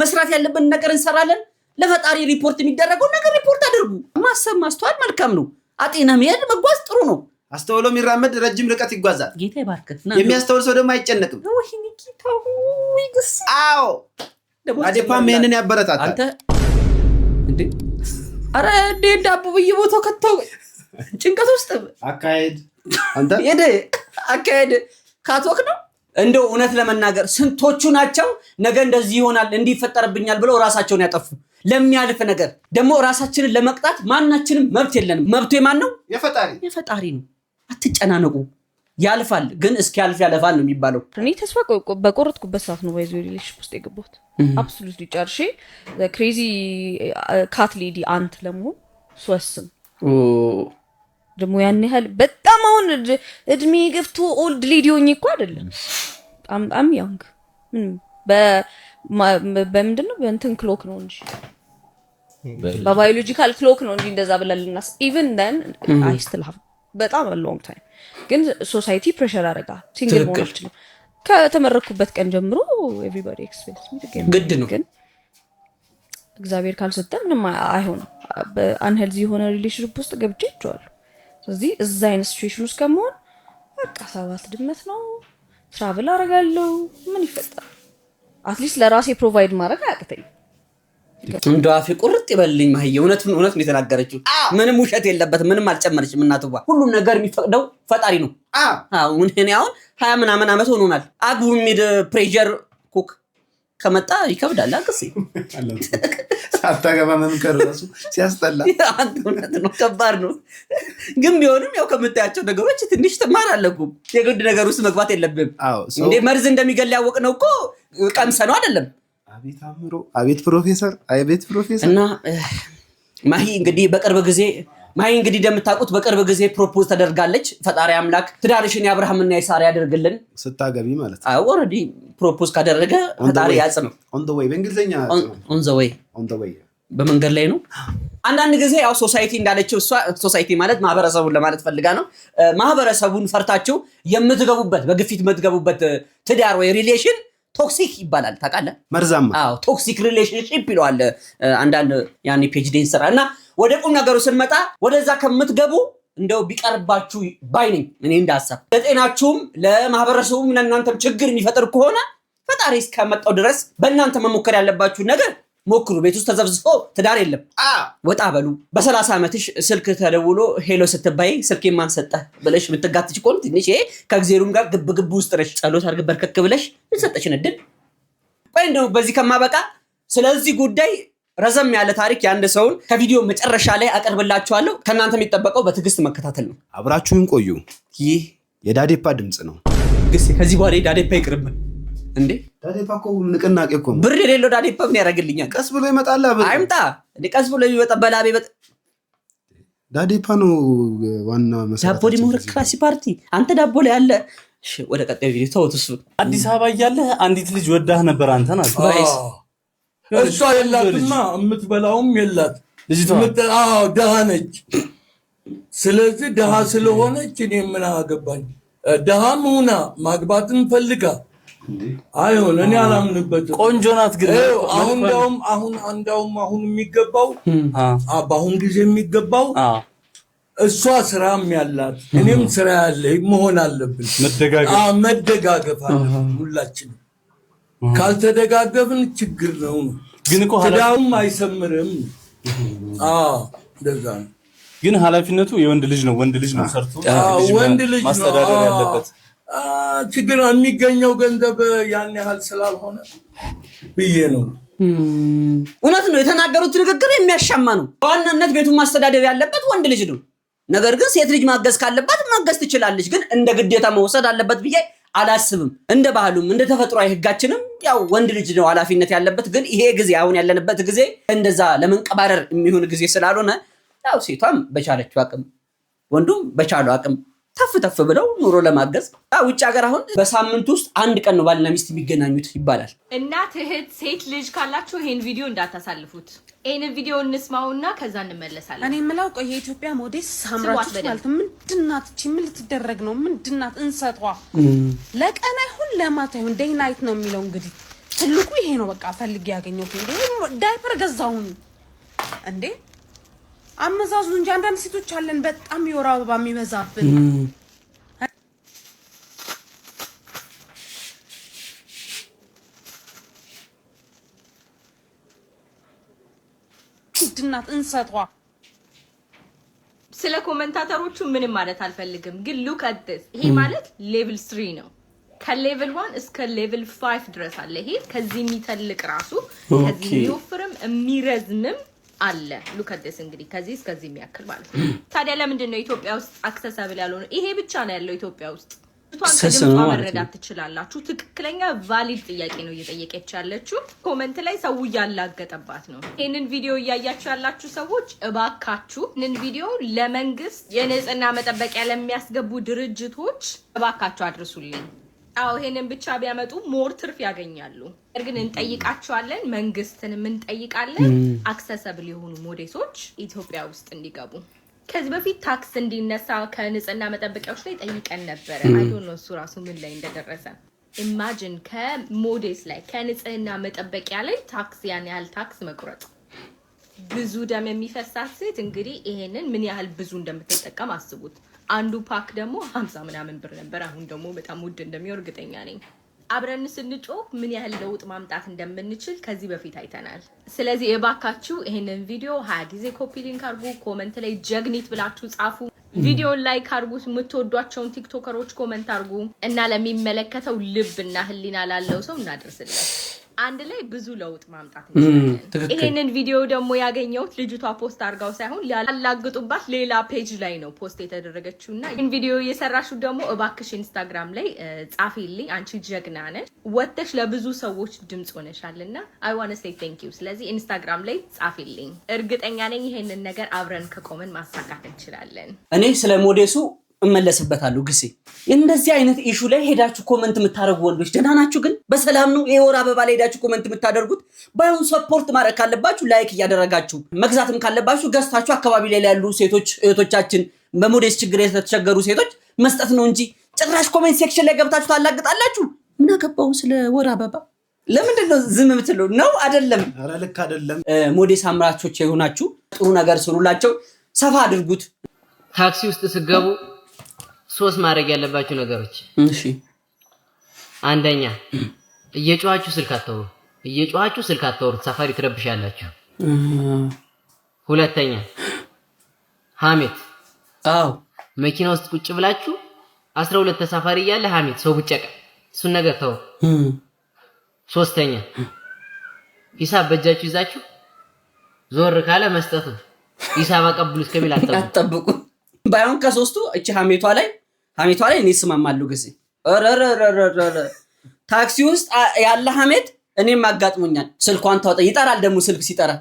መስራት ያለብን ነገር እንሰራለን። ለፈጣሪ ሪፖርት የሚደረገው ነገር ሪፖርት አድርጉ። ማሰብ ማስተዋል መልካም ነው። አጤና መሄድ መጓዝ ጥሩ ነው። አስተውሎ የሚራመድ ረጅም ርቀት ይጓዛል። ጌታ ይባርክህ። የሚያስተውል ሰው ደግሞ አይጨነቅም። ወይኔ ጌታው ይግስ አዎ አዴፓም ይሄንን ያበረታታል። አንተ እንዴ አረ እንዴ ዳቦ በየቦታው ከተው ጭንቀት ውስጥ አካሄድ አንተ የደ አካሄድ ካቶክ ነው። እንደው እውነት ለመናገር ስንቶቹ ናቸው ነገ እንደዚህ ይሆናል እንዲፈጠርብኛል ብለው ራሳቸውን ያጠፉ። ለሚያልፍ ነገር ደግሞ ራሳችንን ለመቅጣት ማናችንም መብት የለንም። መብቱ የማን ነው? የፈጣሪ ነው። አትጨናነቁ። ያልፋል፣ ግን እስኪያልፍ ያለፋል ነው የሚባለው። እኔ ተስፋ በቆረጥኩበት ሰዓት ነው ባይዞ ሪሌሽንሺፕ ውስጥ የገባሁት። አብሶሉትሊ ጨርሼ ክሬዚ ካት ሌዲ አንት ለመሆን ስወስን ደግሞ ያን ያህል በጣም አሁን እድሜ ገብቶ ኦልድ ሌዲ ሆኜ እኮ አይደለም። በጣም ያንግ በምንድን ነው በእንትን ክሎክ ነው እንጂ በባዮሎጂካል ክሎክ ነው እንጂ እንደዛ ብለልናስ ኢቭን ደን አይ ስቲል ሃቭ በጣም ሎንግ ታይም። ግን ሶሳይቲ ፕሬሸር አደረጋ ሲንግል መሆን አልችልም። ከተመረኩበት ቀን ጀምሮ ኤቭሪባዲ ኤክስፔክትስ ሚ ቱ ግድ ነው። ግን እግዚአብሔር ካልሰጠ ምንም አይሆንም። በአንሄልዚ የሆነ ሪሌሽንሺፕ ውስጥ ገብቼ ይቻላል። ስለዚህ እዛ አይነት ሲቹዌሽን ውስጥ ከመሆን በቃ 7 ድመት ነው ትራቭል አደርጋለሁ። ምን ይፈጠራል? አትሊስት ለራሴ ፕሮቫይድ ማድረግ አያቅተኝ። እንደው አፌ ቁርጥ ይበልኝ። ማህዬ እውነቱን ነው የተናገረችው። ምንም ውሸት የለበትም። ምንም አልጨመረችም። እናትዋ ሁሉም ነገር የሚፈቅደው ፈጣሪ ነው። አሁን እኔ አሁን 20 ምናምን ዓመት ሆኖናል። አግቡ ሚድ ፕሬሸር ኩክ ከመጣ ይከብዳል። አቅሲ ሳታገባ መምከር ራሱ ሲያስጠላ ነው። ከባድ ነው። ግን ቢሆንም ያው ከምታያቸው ነገሮች ትንሽ ትማራለህ እኮ። የግድ ነገር ውስጥ መግባት የለብህም። እንዴ መርዝ እንደሚገል ያወቅነው እኮ ቀምሰነው አይደለም። አቤት አምሮ፣ አቤት ፕሮፌሰር፣ አቤት ፕሮፌሰር። እና ማሂ እንግዲህ እንደምታውቁት በቅርብ ጊዜ ፕሮፖዝ ተደርጋለች። ፈጣሪ አምላክ ትዳርሽን የአብርሃምና የሳራ ያደርግልን። ስታገቢ ማለት ነው። ኦልሬዲ ፕሮፖዝ ካደረገ ፈጣሪ ያጽነው። ኦን ዘ ዌይ በእንግሊዝኛ ኦን ዘ ዌይ በመንገድ ላይ ነው። አንዳንድ ጊዜ ያው ሶሳይቲ እንዳለችው እሷ ሶሳይቲ ማለት ማህበረሰቡን ለማለት ፈልጋ ነው። ማህበረሰቡን ፈርታችሁ የምትገቡበት በግፊት የምትገቡበት ትዳር ወይ ሪሌሽን ቶክሲክ ይባላል። ታውቃለህ? መርዛማ። አዎ ቶክሲክ ሪሌሽንሺፕ ይለዋል አንዳንድ ያኔ ፔጅ ዴን ስራ። እና ወደ ቁም ነገሩ ስንመጣ ወደዛ ከምትገቡ እንደው ቢቀርባችሁ ባይ ነኝ እኔ እንዳሰብ። ለጤናችሁም ለማህበረሰቡም ለእናንተም ችግር የሚፈጥር ከሆነ ፈጣሪ እስከመጣው ድረስ በእናንተ መሞከር ያለባችሁ ነገር ሞክሩ። ቤት ውስጥ ተዘብዝፎ ትዳር የለም። ወጣ በሉ። በ30 ዓመትሽ ስልክ ተደውሎ ሄሎ ስትባይ ስልክ ማን ሰጠህ ብለሽ የምትጋትች ከሆነ ትንሽ ይሄ ከእግዚአብሔርም ጋር ግብ ውስጥ ነሽ። ጸሎት አድርገህ በርከክ ብለሽ ሰጠሽን እድል ወይ እንደው በዚህ ከማበቃ ስለዚህ ጉዳይ ረዘም ያለ ታሪክ ያንድ ሰውን ከቪዲዮ መጨረሻ ላይ አቀርብላችኋለሁ። ከእናንተ የሚጠበቀው በትዕግስት መከታተል ነው። አብራችሁን ቆዩ። ይህ የዳዴፓ ድምጽ ነው። ከዚህ በኋላ ዳዴፓ ይቅርብን እንዴ! ዳዴፓ እኮ ንቅናቄ እኮ ነው። ብር የሌለው ዳዴፓ ምን ያደርግልኛል? ቀስ ብሎ ይመጣል። አይምጣ እንዴ! ቀስ ብሎ ይመጣ በላቤ ዳዴፓ ነው ዋና መሰረት። ዳቦ ዲሞክራሲ ፓርቲ አንተ ዳቦ ላይ ያለ ወደ ቀጣዩ ቪዲዮ ተውት። እሱ አዲስ አበባ እያለ አንዲት ልጅ ወዳህ ነበር አንተና እሷ የላትማ የምትበላውም የላት ልጅቷ ደሃ ነች። ስለዚህ ደሃ ስለሆነች እኔ ምን አገባኝ? ደሃም ሆና ማግባትን ፈልጋ አይሆን እኔ አላምንበትም። ቆንጆ ናት ግን አሁን የሚገባው በአሁን ጊዜ የሚገባው እሷ ስራም ያላት እኔም ስራ ያለኝ መሆን አለብን። መደጋገፍ አለብን ሁላችንም። ካልተደጋገፍን ችግር ነው። ግን እኮ ትዳሩም አይሰምርም። እንደዛ ነው። ግን ኃላፊነቱ የወንድ ልጅ ነው። ወንድ ልጅ ነው ሰርቶ ወንድ ልጅ ማስተዳደር ያለበት። ችግር የሚገኘው ገንዘብ ያን ያህል ስላልሆነ ብዬ ነው። እውነት ነው የተናገሩት ንግግር የሚያሻማ ነው። በዋናነት ቤቱን ማስተዳደር ያለበት ወንድ ልጅ ነው። ነገር ግን ሴት ልጅ ማገዝ ካለባት ማገዝ ትችላለች። ግን እንደ ግዴታ መውሰድ አለበት ብዬ አላስብም። እንደ ባህሉም እንደ ተፈጥሯዊ ህጋችንም ያው ወንድ ልጅ ነው ኃላፊነት ያለበት። ግን ይሄ ጊዜ አሁን ያለንበት ጊዜ እንደዛ ለመንቀባረር የሚሆን ጊዜ ስላልሆነ ያው ሴቷም በቻለችው አቅም ወንዱም በቻለው አቅም ተፍ ብለው ኑሮ ለማገዝ ውጭ ሀገር አሁን በሳምንት ውስጥ አንድ ቀን ነው ባልና ሚስት የሚገናኙት ይባላል። እናት እህት ሴት ልጅ ካላችሁ ይሄን ቪዲዮ እንዳታሳልፉት። ይሄን ቪዲዮ እንስማውና ከዛ እንመለሳለን። እኔ የምላው ቆይ የኢትዮጵያ ሞዴስ ሳምራችሁ ማለት ምንድናት? እቺ ምን ልትደረግ ነው? ምንድናት? እንሰጧ ለቀን አይሁን ለማታ አይሁን ዴይ ናይት ነው የሚለው። እንግዲህ ትልቁ ይሄ ነው። በቃ ፈልጌ ያገኘሁት ዳይፐር ገዛሁኝ እንዴ አመዛዙ እንጂ አንዳንድ ሴቶች አለን በጣም የወር አበባ የሚበዛብን። ድናት እንሰጧ። ስለ ኮሜንታተሮቹ ምንም ማለት አልፈልግም፣ ግን ሉክ አት ዲስ። ይሄ ማለት ሌቭል 3 ነው። ከሌቭል 1 እስከ ሌቭል 5 ድረስ አለ። ይሄ ከዚህ የሚተልቅ ራሱ ከዚህ የሚወፍርም የሚረዝምም አለ። ሉክ አት ዲስ እንግዲህ ከዚህ እስከዚህ የሚያክል ማለት ነው። ታዲያ ለምንድን ነው ኢትዮጵያ ውስጥ አክሰሰብል ያልሆነው? ይሄ ብቻ ነው ያለው ኢትዮጵያ ውስጥ። ከድምጿ መረዳት ትችላላችሁ። ትክክለኛ ቫሊድ ጥያቄ ነው እየጠየቀች ያለችው። ኮመንት ላይ ሰው እያላገጠባት ነው። ይህንን ቪዲዮ እያያችሁ ያላችሁ ሰዎች እባካችሁ ይህንን ቪዲዮ ለመንግስት የንጽህና መጠበቂያ ለሚያስገቡ ድርጅቶች እባካችሁ አድርሱልኝ። አዎ ይሄንን ብቻ ቢያመጡ ሞር ትርፍ ያገኛሉ። ግን እንጠይቃቸዋለን፣ መንግስትንም እንጠይቃለን አክሰሰብል የሆኑ ሞዴሶች ኢትዮጵያ ውስጥ እንዲገቡ። ከዚህ በፊት ታክስ እንዲነሳ ከንጽህና መጠበቂያዎች ላይ ጠይቀን ነበረ። አይ ዶንት ኖ እሱ ራሱ ምን ላይ እንደደረሰ። ኢማጂን ከሞዴስ ላይ ከንጽህና መጠበቂያ ላይ ታክስ ያን ያህል ታክስ መቁረጥ። ብዙ ደም የሚፈሳት ሴት እንግዲህ ይሄንን ምን ያህል ብዙ እንደምትጠቀም አስቡት። አንዱ ፓክ ደግሞ 50 ምናምን ብር ነበር። አሁን ደግሞ በጣም ውድ እንደሚሆን እርግጠኛ ነኝ። አብረን ስንጮህ ምን ያህል ለውጥ ማምጣት እንደምንችል ከዚህ በፊት አይተናል። ስለዚህ እባካችሁ ይሄንን ቪዲዮ 20 ጊዜ ኮፒ ሊንክ አድርጉ፣ ኮመንት ላይ ጀግኒት ብላችሁ ጻፉ፣ ቪዲዮን ላይክ አድርጉ፣ የምትወዷቸውን ቲክቶከሮች ኮመንት አድርጉ እና ለሚመለከተው ልብና ህሊና ላለው ሰው እናደርስልን። አንድ ላይ ብዙ ለውጥ ማምጣት እንችላለን። ይሄንን ቪዲዮ ደግሞ ያገኘሁት ልጅቷ ፖስት አድርጋው ሳይሆን ያላግጡባት ሌላ ፔጅ ላይ ነው ፖስት የተደረገችውና ይሄን ቪዲዮ እየሰራሽው ደግሞ እባክሽ ኢንስታግራም ላይ ጻፊልኝ። አንቺ ጀግና ነሽ፣ ወጥተሽ ለብዙ ሰዎች ድምጽ ሆነሻልና አይ ዋንት ቱ ሴይ ቴንክ ዩ። ስለዚህ ኢንስታግራም ላይ ጻፊልኝ። እርግጠኛ ነኝ ይሄንን ነገር አብረን ከቆመን ማሳካት እንችላለን። እኔ ስለ ሞዴሱ እመለስበታለሁ። ግሴ እንደዚህ አይነት ኢሹ ላይ ሄዳችሁ ኮመንት የምታደርጉ ወንዶች ደህና ናችሁ? ግን በሰላም ነው? የወር አበባ ላይ ሄዳችሁ ኮመንት የምታደርጉት ባይሆን ሰፖርት ማድረግ ካለባችሁ ላይክ እያደረጋችሁ፣ መግዛትም ካለባችሁ ገዝታችሁ አካባቢ ላይ ያሉ ሴቶች እህቶቻችን በሞዴስ ችግር የተቸገሩ ሴቶች መስጠት ነው እንጂ ጭራሽ ኮሜንት ሴክሽን ላይ ገብታችሁ ታላግጣላችሁ። ምን አገባው ስለ ወር አበባ? ለምንድን ነው ዝም የምትለው? ነው አይደለም? ኧረ ልክ አይደለም። ሞዴስ አምራቾች የሆናችሁ ጥሩ ነገር ስሩላቸው፣ ሰፋ አድርጉት። ታክሲ ውስጥ ስገቡ 3 ማድረግ ያለባችሁ ነገሮች። እሺ፣ አንደኛ እየጮሃችሁ ስልክ አትተው። እየጮኻችሁ ስልክ አታወሩት፣ ሰፋሪ ትረብሻላችሁ። ሁለተኛ ሐሜት። አዎ መኪና ውስጥ ቁጭ ብላችሁ 12 ተሳፋሪ እያለ ሐሜት፣ ሰው ብጨቀ፣ እሱን ነገር ተው። ሶስተኛ ሂሳብ በእጃችሁ ይዛችሁ ዞር ካለ መስጠት ነው። ሂሳብ አቀብሉ እስከሚል አትጠብቁ። ባይሆን ከሶስቱ እቺ ሐሜቷ ላይ እኔ ስማማለሁ። ጊዜ ታክሲ ውስጥ ያለ ሐሜት እኔም አጋጥሞኛል። ስልኳን ታወጣ ይጠራል። ደግሞ ስልክ ሲጠራ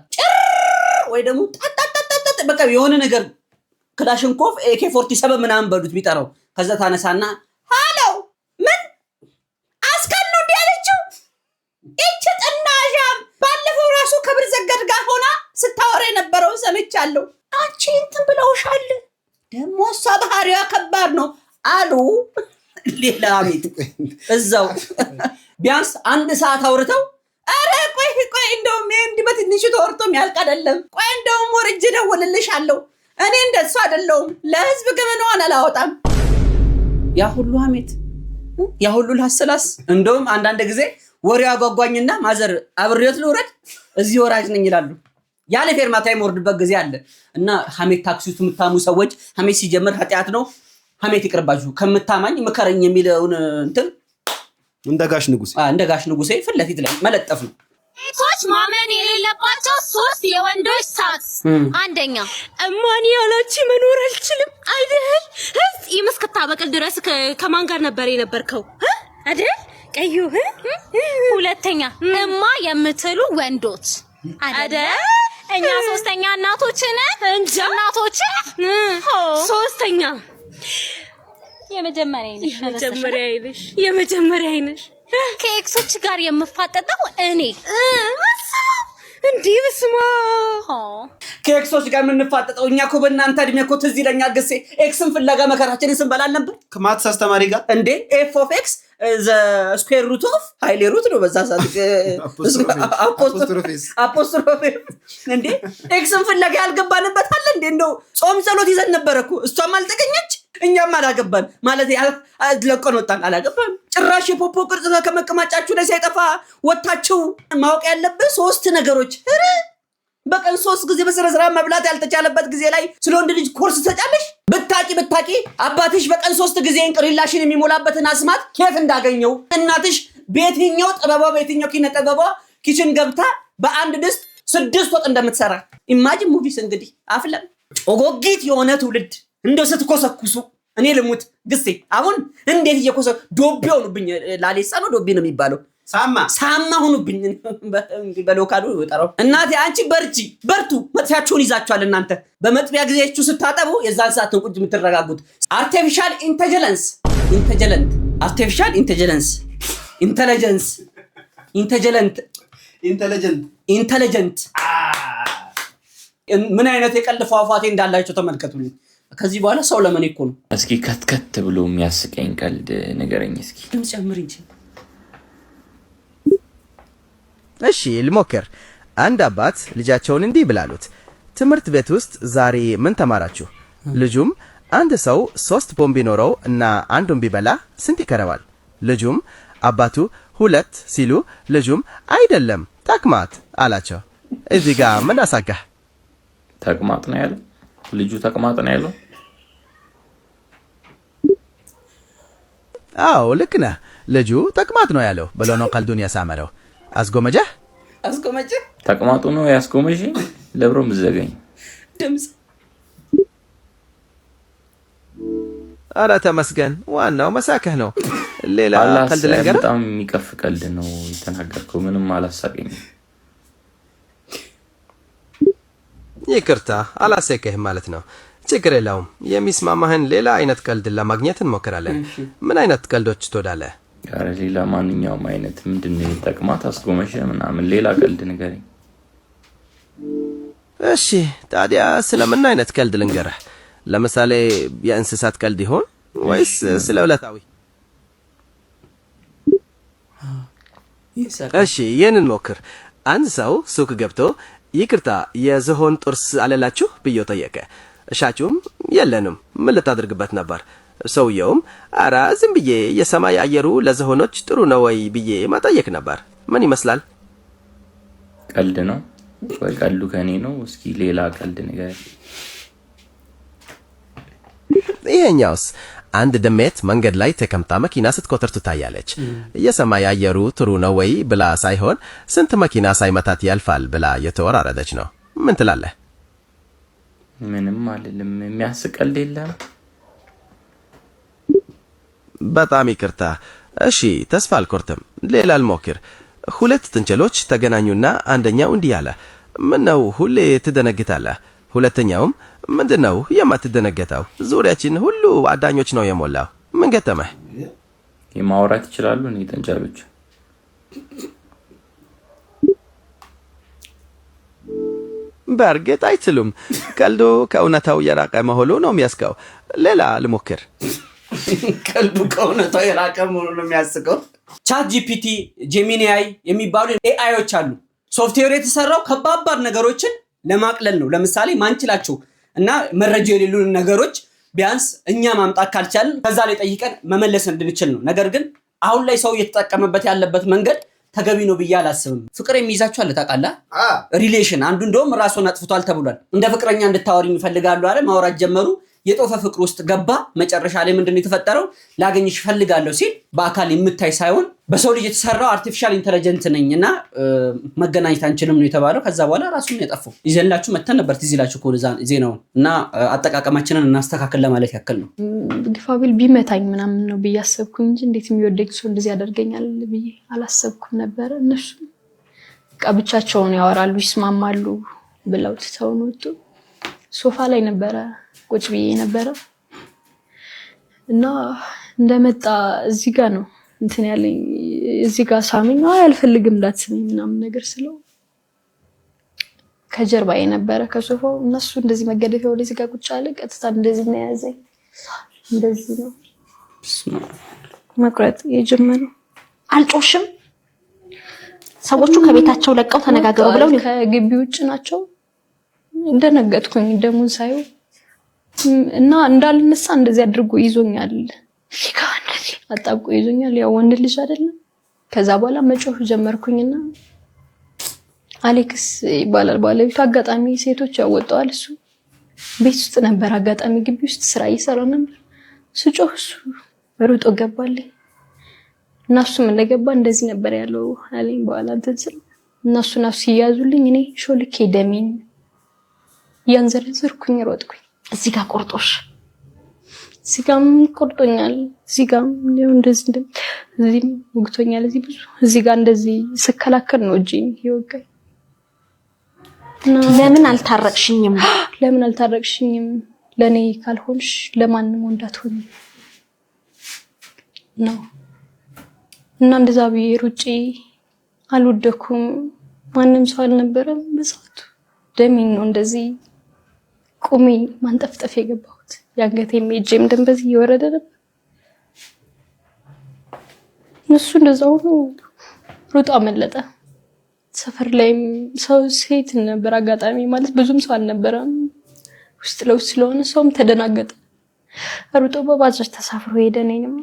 ወይ ደግሞ ጣጣጣጣ በቃ የሆነ ነገር ክላሽንኮቭ AK47 ምናምን በሉት ቢጠራው ከዛ ታነሳና ሃሎ ምን አስከኑ እንዲያለችው እቺ ጥናሻም ባለፈው ራሱ ከብር ዘገድ ጋር ሆና ስታወራ የነበረው ሰምቻለሁ። አንቺ እንትን ብለውሻል። ደግሞ እሷ ባህሪዋ ከባድ ነው አሉ። ሌላ ሐሜት እዛው ቢያንስ 1 ሰዓት አውርተው አረ ቆይ እንደውም እንዲህ በትንሹ ተወርቶ የሚያልቅ አይደለም። ቆይ እንደውም ወርጄ ደውልልሻለሁ። እኔ እንደሱ አይደለሁም። ለህዝብ ገመናዋን አላወጣም። ያ ሁሉ ሐሜት ያ ሁሉ ላስላስ። እንደውም አንዳንድ ጊዜ ወሬው አጓጓኝና ማዘር አብሬት ልውረድ እዚህ ወራጅ ነኝ ይላሉ። ያለ ፌርማታ የምወርድበት ጊዜ አለ እና ሐሜት ታክሲ ውስጥ የምታሙ ሰዎች ሐሜት ሲጀምር ኃጢአት ነው። ሐሜት ይቅርባችሁ። ከምታማኝ ምከረኝ የሚለውን እንትን እንደ ጋሽ ንጉሴ ፊት ለፊት ላይ መለጠፍ ነው። ሴቶች ማመን የሌለባቸው 3 የወንዶች ሳክስ። አንደኛ እማን ያላቺ መኖር አልችልም አይደል? እስኪ ድረስ ከማን ጋር ነበር የነበርከው አይደል? ቀዩ። ሁለተኛ እማ የምትሉ ወንዶች አይደል? እኛ ሶስተኛ እናቶች ነን እንጂ እናቶች። ሶስተኛ የመጀመሪያ ነሽ ከኤክሶች ጋር የምፋጠጠው እኔ እንዴ በስማ ከኤክሶች ጋር የምንፋጠጠው እኛ እኮ በእናንተ እድሜ እኮ ትዝ ይለኛል። ግሴ ኤክስን ፍለጋ መከራችንን ስንበላል ነበር ከማትስ አስተማሪ ጋር እንዴ ኤፍ ኦፍ ኤክስ ዘ ስኩዌር ሩት ኦፍ ሃይሌ ሩት ነው። በዛ ሰዓት አፖስትሮፌ እንዴ ኤክስን ፍለጋ ያልገባንበት አለ እንዴ? እንደው ጾም ጸሎት ይዘን ነበር እኮ እሷም አልተገኘች እኛም አላገባን ማለት ለቆን ወጣን አላገባን። ጭራሽ የፖፖ ቅርጽ ከመቀማጫችሁ ላይ ሳይጠፋ ወጣችሁ። ማወቅ ያለብህ 3 ነገሮች በቀን 3 ጊዜ በስነ ስርዓት መብላት ያልተቻለበት ጊዜ ላይ ስለ ወንድ ልጅ ኮርስ ተጫለሽ። ብታቂ አባትሽ በቀን 3 ጊዜ እንቅሪላሽን የሚሞላበትን አስማት ከየት እንዳገኘው፣ እናትሽ በየትኛው ኪነ ጥበቧ ኪችን ገብታ በአንድ ድስት 6 ወጥ እንደምትሰራ ኢማጂን ሙቪስ። እንግዲህ አፍለም ኦጎጊት የሆነ ትውልድ እንደው ስትኮሰኩሱ እኔ ልሙት። ግስቴ አሁን እንዴት እየኮሰ ዶቤ ሆኑብኝ። ላሌሳ ነው ዶቤ ነው የሚባለው። ሳማ ሆኑብኝ በሎካሉ ወጣራው። እናቴ አንቺ በርቱ። መጥፊያችሁን ይዛችኋል እናንተ። በመጥፊያ ጊዜያችሁ ስታጠቡ የዛን ሰዓት ነው ቁጭ የምትረጋጉት። አርቲፊሻል ኢንተለጀንስ ኢንተለጀንት ምን አይነት የቀልድ ፏፏቴ እንዳላቸው ተመልከቱልኝ። ከዚህ በኋላ ሰው ለምን እኮ ነው። እስኪ ከትከት ብሎ የሚያስቀኝ ቀልድ ንገረኝ እስኪ። ድምጽ ጨምር እንጂ። እሺ ልሞክር። አንድ አባት ልጃቸውን እንዲህ ብላሉት፣ ትምህርት ቤት ውስጥ ዛሬ ምን ተማራችሁ? ልጁም አንድ ሰው 3 ቦምብ ቢኖረው እና አንዱን ቢበላ ስንት ይከረዋል? ልጁም አባቱ 2 ሲሉ ልጁም አይደለም ተቅማጥ አላቸው። እዚህ ጋር ምን አሳጋህ? ተቅማጥ ነው ያለው ልጁ። ተቅማጥ ነው ያለው። አዎ ልክ ነህ። ልጁ ተቅማጥ ነው ያለው ብሎ ነው ቀልዱን ያሳመረው። አስጎመጀህ? ተቅማጡ ነው ያስጎመጂ። ለብሮ ምዘገኝ ድምጽ። ኧረ ተመስገን፣ ዋናው መሳከህ ነው። ሌላ ቀልድ ልንገርህ? በጣም የሚቀፍ ቀልድ ነው የተናገርከው። ምንም አላሳቀኝም። ይቅርታ አላሳቀህም ማለት ነው። ችግር የለውም። የሚስማማህን ሌላ አይነት ቀልድ ለማግኘት እንሞክራለን። ምን አይነት ቀልዶች ትወዳለህ? ኧረ ሌላ ማንኛውም አይነት። ምንድነው ተቅማጥ አስጎመሸ ምናምን ሌላ ቀልድ ንገረኝ። እሺ ታዲያ ስለምን አይነት ቀልድ ልንገርህ? ለምሳሌ የእንስሳት ቀልድ ይሆን ወይስ ስለ ዕለታዊ? እሺ ይህንን ሞክር። አንድ ሰው ሱቅ ገብቶ ይቅርታ የዝሆን ጥርስ አለላችሁ ብዮ ጠየቀ። ሻጩም የለንም፣ ምን ልታደርግበት ነበር? ሰውየውም አራ ዝም ብዬ የሰማይ አየሩ ለዝሆኖች ጥሩ ነው ወይ ብዬ ማጠየቅ ነበር። ምን ይመስላል? ቀልድ ነው ወይ ቀልዱ ከኔ ነው? እስኪ ሌላ ቀልድ ነገር ይሄኛውስ አንድ ድመት መንገድ ላይ ተቀምጣ መኪና ስትኮተር ትታያለች። የሰማይ አየሩ ጥሩ ነው ወይ ብላ ሳይሆን ስንት መኪና ሳይመታት ያልፋል ብላ የተወራረደች ነው። ምን ትላለህ? ምንም አልልም። የሚያስቅ ቀልድ የለም። በጣም ይቅርታ። እሺ ተስፋ አልቆርጥም። ሌላ ልሞክር። ሁለት ጥንቸሎች ተገናኙና አንደኛው እንዲህ አለ፣ ምን ነው ሁሌ ትደነግጣለህ? ሁለተኛውም ምንድነው የማትደነገጠው? ዙሪያችን ሁሉ አዳኞች ነው የሞላው። ምን ገጠመህ? የማውራት ይችላሉ እኔ ጥንቸሎች? በእርግጥ አይችሉም። ቀልዱ ከእውነታው የራቀ መሆኑ ነው የሚያስቀው። ሌላ ልሞክር። ቀልዱ ከእውነታው የራቀ መሆኑ ነው የሚያስቀው። ቻት ጂፒቲ፣ ጄሚኒአይ የሚባሉ ኤአይዎች አሉ። ሶፍትዌር የተሰራው ከባባድ ነገሮችን ለማቅለል ነው። ለምሳሌ ማንችላቸው እና መረጃ የሌሉን ነገሮች ቢያንስ እኛ ማምጣት ካልቻልን ከዛ ላይ ጠይቀን መመለስ እንድንችል ነው። ነገር ግን አሁን ላይ ሰው እየተጠቀመበት ያለበት መንገድ ተገቢ ነው ብዬ አላስብም። ፍቅር የሚይዛችሁ አለ ታውቃለህ? ሪሌሽን አንዱ እንደውም ራሱን አጥፍቷል ተብሏል። እንደ ፍቅረኛ እንድታወሪኝ ይፈልጋሉ አለ። ማውራት ጀመሩ። የጦፈ ፍቅር ውስጥ ገባ። መጨረሻ ላይ ምንድነው የተፈጠረው? ላገኝሽ ፈልጋለሁ ሲል በአካል የምታይ ሳይሆን በሰው ልጅ የተሰራው አርቲፊሻል ኢንተለጀንት ነኝና መገናኘት አንችልም ነው የተባለው። ከዛ በኋላ ራሱን ያጠፋው ይዘላችሁ መተን ነበር ትዝ ይላችሁ እኮ ዜናውን እና አጠቃቀማችንን እናስተካክል ለማለት ያክል ነው። ግፋቢል ቢመታኝ ምናምን ነው ብዬ አሰብኩኝ እንጂ እንዴት የሚወደኝ ሰው እንደዚህ ያደርገኛል ብዬ አላሰብኩም ነበር። እነሱ ብቻቸውን ያወራሉ፣ ይስማማሉ ብለው ትተውን ወጡ። ሶፋ ላይ ነበረ ቁጭ ብዬ ነበረ እና እንደመጣ እዚህ ጋር ነው እንትን ያለኝ። እዚህ ጋር ሳመኝ። አልፈልግም እንዳትስመኝ ምናምን ነገር ስለው ከጀርባዬ ነበረ ከሶፋው። እነሱ እንደዚህ መገደፊያው ላይ እዚህ ጋር ቁጭ አለ። ቀጥታ እንደዚህ ነው ያዘኝ። እንደዚህ ነው መቁረጥ የጀመረው። አልጮሽም። ሰዎቹ ከቤታቸው ለቀው ተነጋገሩ ብለው ከግቢ ውጭ ናቸው። እንደነገጥኩኝ ደሙን ሳይው እና እንዳልነሳ እንደዚህ አድርጎ ይዞኛል። አጣብቆ ይዞኛል። ያው ወንድ ልጅ አይደለም። ከዛ በኋላ መጮህ ጀመርኩኝና አሌክስ ይባላል ባለቤቱ። አጋጣሚ ሴቶች ያወጣዋል። እሱ ቤት ውስጥ ነበር። አጋጣሚ ግቢ ውስጥ ስራ እየሰራ ነበር። ስጮህ እሱ ሩጦ ገባልኝ እና እሱም እንደገባ እንደዚህ ነበር ያለው አለኝ። በኋላ እንትን ስል እነሱ ናሱ ሲያዙልኝ እኔ ሾልኬ ደሜን ያንዘረዘርኩኝ ሮጥኩኝ። እዚህ ጋር ቆርጦሽ እዚህ ጋርም ቆርጦኛል። እዚህ ጋርም እንደዚህ እዚህም ወግቶኛል። እዚህ ብዙ እዚህ ጋር እንደዚህ ስከላከል ነው እጄን ይወጋኝ። ለምን አልታረቅሽኝም? ለምን አልታረቅሽኝም? ለኔ ካልሆንሽ ለማንም እንዳትሆኝ ነው። እና እንደዛ ብዬ ሩጬ አልወደኩም። ማንም ሰው አልነበረም በሰዓቱ። ደሜን ነው እንደዚህ ቁሚ ማንጠፍጠፍ የገባሁት። ያንገቴም እጄም ደም በዚህ እየወረደ ነበር። እሱ እንደዛው ሩጦ አመለጠ። ሰፈር ላይም ሰው ሴት ነበር። አጋጣሚ ማለት ብዙም ሰው አልነበረም። ውስጥ ለውስጥ ስለሆነ ሰውም ተደናገጠ። ሩጦ በባጃጅ ተሳፍሮ ሄደ። እኔንም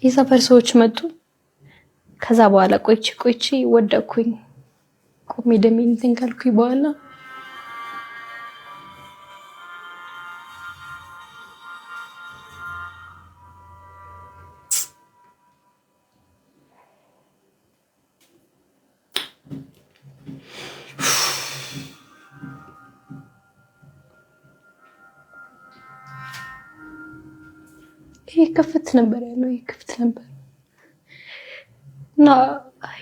የሰፈር ሰዎች መጡ። ከዛ በኋላ ቆይቼ ወደኩኝ። ቆሜ ደሜን እንትን ካልኩኝ በኋላ ይሄ ክፍት ነበር ያለው። ይሄ ክፍት ነበር እና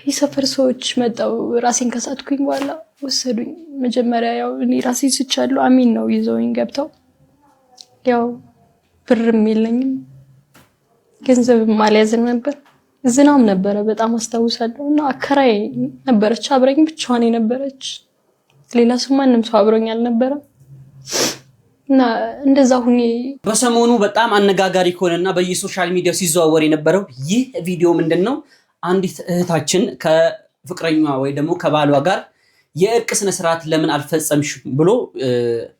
የሰፈር ሰዎች መጣው። ራሴን ከሳትኩኝ በኋላ ወሰዱኝ። መጀመሪያ ያው እኔ ራሴን ስቻለሁ። አሚን ነው ይዘውኝ ገብተው። ያው ብርም የለኝም ገንዘብም አልያዝም ነበር። ዝናብ ነበረ በጣም አስታውሳለሁ። እና አከራይ ነበረች አብረኝ፣ ብቻዋን የነበረች ሌላ ሰው ማንም ሰው አብሮኝ አልነበረም። እና እንደዛ ሁኔ በሰሞኑ በጣም አነጋጋሪ ከሆነና በየሶሻል ሚዲያው ሲዘዋወር የነበረው ይህ ቪዲዮ ምንድነው? አንዲት እህታችን ከፍቅረኛዋ ወይ ደግሞ ከባሏ ጋር የእርቅ ስነ ስርዓት ለምን አልፈጸምሽ ብሎ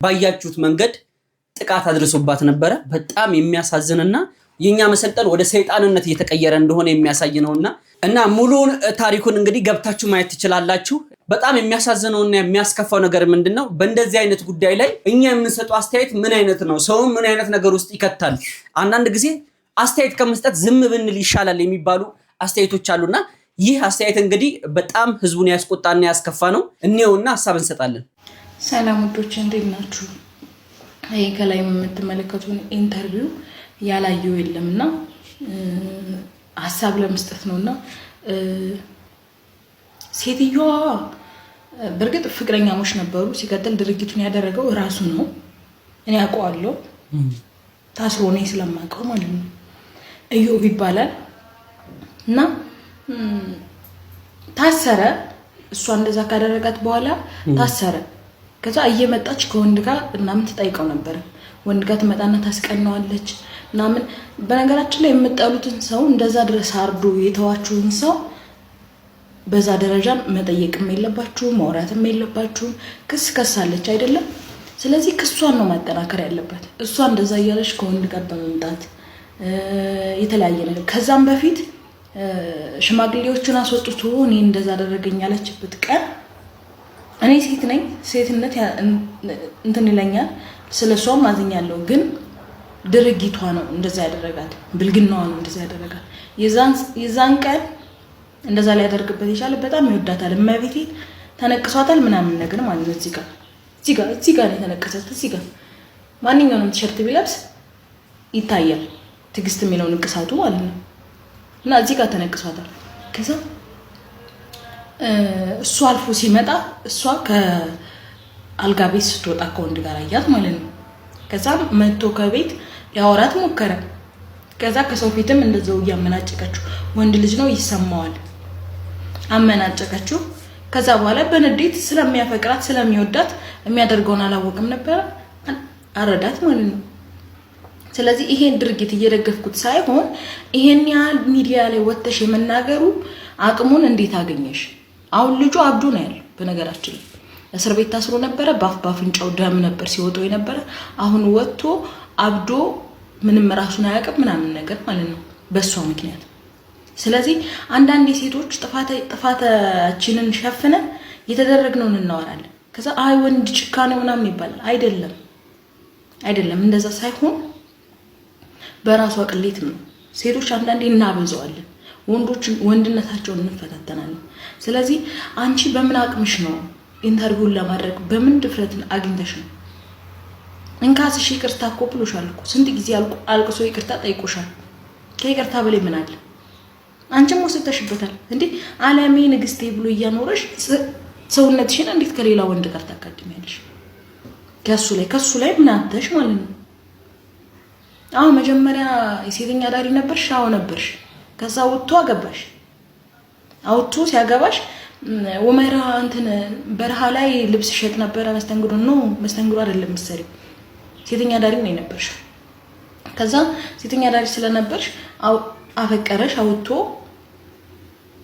ባያችሁት መንገድ ጥቃት አድርሶባት ነበረ። በጣም የሚያሳዝንና የኛ መሰልጠን ወደ ሰይጣንነት እየተቀየረ እንደሆነ የሚያሳይ ነውና ሙሉን ታሪኩን እንግዲህ ገብታችሁ ማየት ትችላላችሁ። በጣም የሚያሳዝነውና የሚያስከፋው ነገር ምንድነው? በእንደዚህ አይነት ጉዳይ ላይ እኛ የምንሰጠው አስተያየት ምን አይነት ነው? ሰው ምን አይነት ነገር ውስጥ ይከታል? አንዳንድ ጊዜ አስተያየት ከመስጠት ዝም ብንል ይሻላል የሚባሉ አስተያየቶች አሉና ይህ አስተያየት እንግዲህ በጣም ህዝቡን ያስቆጣና ያስከፋ ነው። እኔውና ሐሳብ እንሰጣለን። ሰላም ወዶች እንዴት ናችሁ? ይሄ ከላይ የምትመለከቱን ኢንተርቪው ያላየው የለምና ሐሳብ ለመስጠት ነውና ሴትዮዋ በርግጥ ፍቅረኛሞች ነበሩ። ሲቀጥል ድርጊቱን ያደረገው ራሱ ነው። እኔ አውቀዋለሁ፣ ታስሮ ነው ስለማውቀው ማለት ነው። እዮብ ይባላል እና ታሰረ። እሷ እንደዛ ካደረጋት በኋላ ታሰረ። ከዛ እየመጣች ከወንድ ጋር እናም ትጠይቀው ነበር። ወንድ ጋር ትመጣና ታስቀናዋለች ምናምን። በነገራችን ላይ የምትጠሉትን ሰው እንደዛ ድረስ አርዶ የተዋችሁን ሰው በዛ ደረጃ መጠየቅም የለባችሁም፣ ማውራትም የለባችሁም። ክስ ከሳለች አይደለም። ስለዚህ ክሷን ነው ማጠናከር ያለበት። እሷ እንደዛ እያለች ከወንድ ጋር በመምጣት የተለያየ ነገር ከዛም በፊት ሽማግሌዎቹን አስወጥቶ እኔ እንደዛ አደረገኝ ያለችበት ቀን እኔ ሴት ነኝ፣ ሴትነት እንትን ይለኛል፣ ስለሷም አዝኛለሁ። ግን ድርጊቷ ነው እንደዛ ያደረጋት፣ ብልግናዋ ነው እንደዛ ያደረጋት። የዛን ቀን እንደዛ ላይ ያደርግበት ይቻለ በጣም ይወዳታል። እመቤቴ ተነቅሷታል ምናምን ነገር ማለት ነው። እዚህ ጋር ነው የተነቀሰት። እዚህ ጋር ማንኛውንም ቲሸርት ቢለብስ ይታያል ትግስት የሚለው ንቅሳቱ ማለት ነው። እና እዚህ ጋር ተነቅሷታል። ከዛ እሷ አልፎ ሲመጣ እሷ ከአልጋ ቤት ስትወጣ ከወንድ ጋር አያት ማለት ነው። ከዛ መጥቶ ከቤት ሊያወራት ሞከረ። ከዛ ከሰው ፊትም እንደዛው እያመናጨቀችው፣ ወንድ ልጅ ነው ይሰማዋል፣ አመናጨቀችው። ከዛ በኋላ በንዴት ስለሚያፈቅራት ስለሚወዳት የሚያደርገውን አላወቅም ነበር፣ አረዳት ማለት ነው። ስለዚህ ይሄን ድርጊት እየደገፍኩት ሳይሆን ይሄን ያህል ሚዲያ ላይ ወጥተሽ የመናገሩ አቅሙን እንዴት አገኘሽ? አሁን ልጁ አብዶ ነው ያለው። በነገራችን ላይ እስር ቤት ታስሮ ነበረ። ባፍንጫው ደም ነበር ሲወጣው የነበረ። አሁን ወጥቶ አብዶ ምንም ራሱን አያውቅም ምናምን ነገር ማለት ነው በሷ ምክንያት። ስለዚህ አንዳንድ ሴቶች ጥፋታችንን ሸፍነን የተደረግነውን እናወራለን። ከዛ አይ ወንድ ጭካኔ ምናምን ይባላል። አይደለም እንደዛ ሳይሆን በራሷ ቅሌት ነው። ሴቶች አንዳንዴ እናበዛዋለን፣ ወንድነታቸውን እንፈታተናለን። ስለዚህ አንቺ በምን አቅምሽ ነው ኢንተርቪውን ለማድረግ በምን ድፍረትን አግኝተሽ ነው? እንካስሽ ይቅርታ እኮ ብሎሻል እኮ ስንት ጊዜ አልቅሶ ይቅርታ ጠይቆሻል። ከይቅርታ በላይ ምን አለ? አንቺም ወሰተሽበታል እንዴ? አለሜ ንግስቴ ብሎ እያኖረሽ ሰውነትሽን እንዴት ከሌላ ወንድ ጋር ታካድሚያለሽ? ከሱ ላይ ምን አተሽ ማለት ነው? አሁን መጀመሪያ የሴተኛ ዳሪ ነበርሽ። አዎ ነበርሽ። ከዛ ወጥቶ አገባሽ። አውጥቶ ሲያገባሽ ወመራ እንትን በረሃ ላይ ልብስ ሸጥ ነበር። መስተንግዶ አይደለም መሰሪ ሴተኛ ዳሪ ነው የነበርሽ። ከዛ ሴተኛ ዳሪ ስለነበርሽ አፈቀረሽ፣ አውጥቶ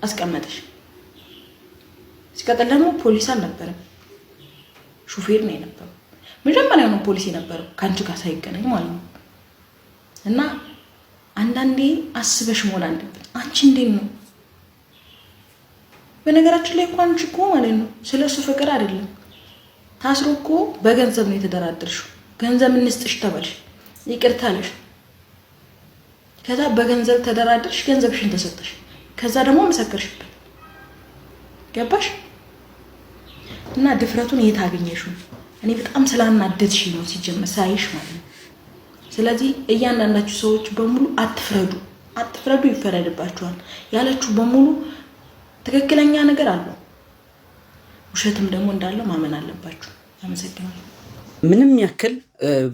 አስቀመጠሽ። ሲቀጥል ደግሞ ፖሊስ አልነበረም፣ ሹፌር ነው የነበረው። መጀመሪያ ነው ፖሊስ የነበረው ከአንቺ ጋር ሳይገናኝ ማለት ነው። እና አንዳንዴ አስበሽ መሆን አለበት። አንቺ እንዴት ነው? በነገራችን ላይ እኮ አንቺ እኮ ማለት ነው ስለሱ ፍቅር አይደለም። ታስሮ እኮ በገንዘብ ነው የተደራደርሽው። ገንዘብ እንስጥሽ ተባልሽ፣ ይቅርታ አለሽ። ከዛ በገንዘብ ተደራደርሽ፣ ገንዘብሽን ተሰጠሽ። ከዛ ደግሞ መሰከርሽበት። ገባሽ? እና ድፍረቱን የት አገኘሽው? እኔ በጣም ስላናደድሽ ነው ሲጀመር ሳይሽ ማለት ነው። ስለዚህ እያንዳንዳችሁ ሰዎች በሙሉ አትፍረዱ፣ ይፈረድባችኋል። ያለችሁ በሙሉ ትክክለኛ ነገር አለው፣ ውሸትም ደግሞ እንዳለው ማመን አለባችሁ። አመሰግናለሁ። ምንም ያክል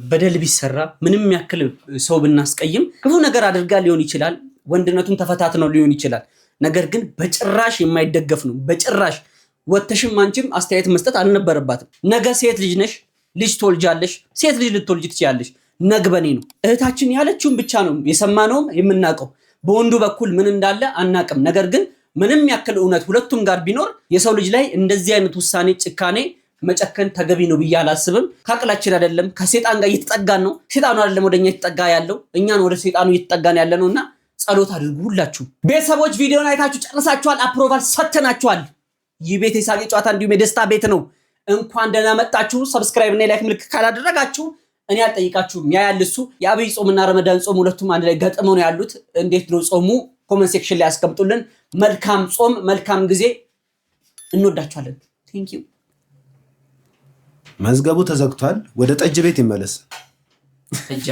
በደል ቢሰራ፣ ምንም ያክል ሰው ብናስቀይም፣ ክፉ ነገር አድርጋ ሊሆን ይችላል፣ ወንድነቱን ተፈታትነው ሊሆን ይችላል። ነገር ግን በጭራሽ የማይደገፍ ነው። በጭራሽ ወተሽም አንቺም አስተያየት መስጠት አልነበረባትም። ነገ ሴት ልጅ ነሽ፣ ልጅ ትወልጃለሽ። ሴት ልጅ ልትወልጂ ትችያለሽ። ነግበኔ ነው። እህታችን ያለችውን ብቻ ነው የሰማነውም የምናውቀው። በወንዱ በኩል ምን እንዳለ አናቅም። ነገር ግን ምንም ያክል እውነት ሁለቱም ጋር ቢኖር የሰው ልጅ ላይ እንደዚህ አይነት ውሳኔ፣ ጭካኔ መጨከን ተገቢ ነው ብዬ አላስብም። ካቅላችን አይደለም ከሰይጣን ጋር እየተጠጋን ነው። ሰይጣኑ አይደለም ወደኛ እየተጠጋ ያለው እኛን ወደ ሰይጣኑ እየተጠጋን ያለነውና ጸሎት አድርጉ ሁላችሁ። ቤተሰቦች ቪዲዮን አይታችሁ ጨርሳችኋል፣ አፕሮቫል ሰጥተናችኋል። ይህ ቤት የሳቅ ጨዋታ እንዲሁም የደስታ ቤት ነው። እንኳን ደህና መጣችሁ። ሰብስክራይብ እና ላይክ ምልክት ካላደረጋችሁ እኔ አልጠይቃችሁም። ያ ያልሱ የአብይ ጾምና ረመዳን ጾም ሁለቱም አንድ ላይ ገጥመው ነው ያሉት። እንዴት ነው ጾሙ? ኮሜንት ሴክሽን ላይ ያስቀምጡልን። መልካም ጾም፣ መልካም ጊዜ። እንወዳችኋለን። ቴንክ ዩ። መዝገቡ ተዘግቷል። ወደ ጠጅ ቤት ይመለስ። እጃ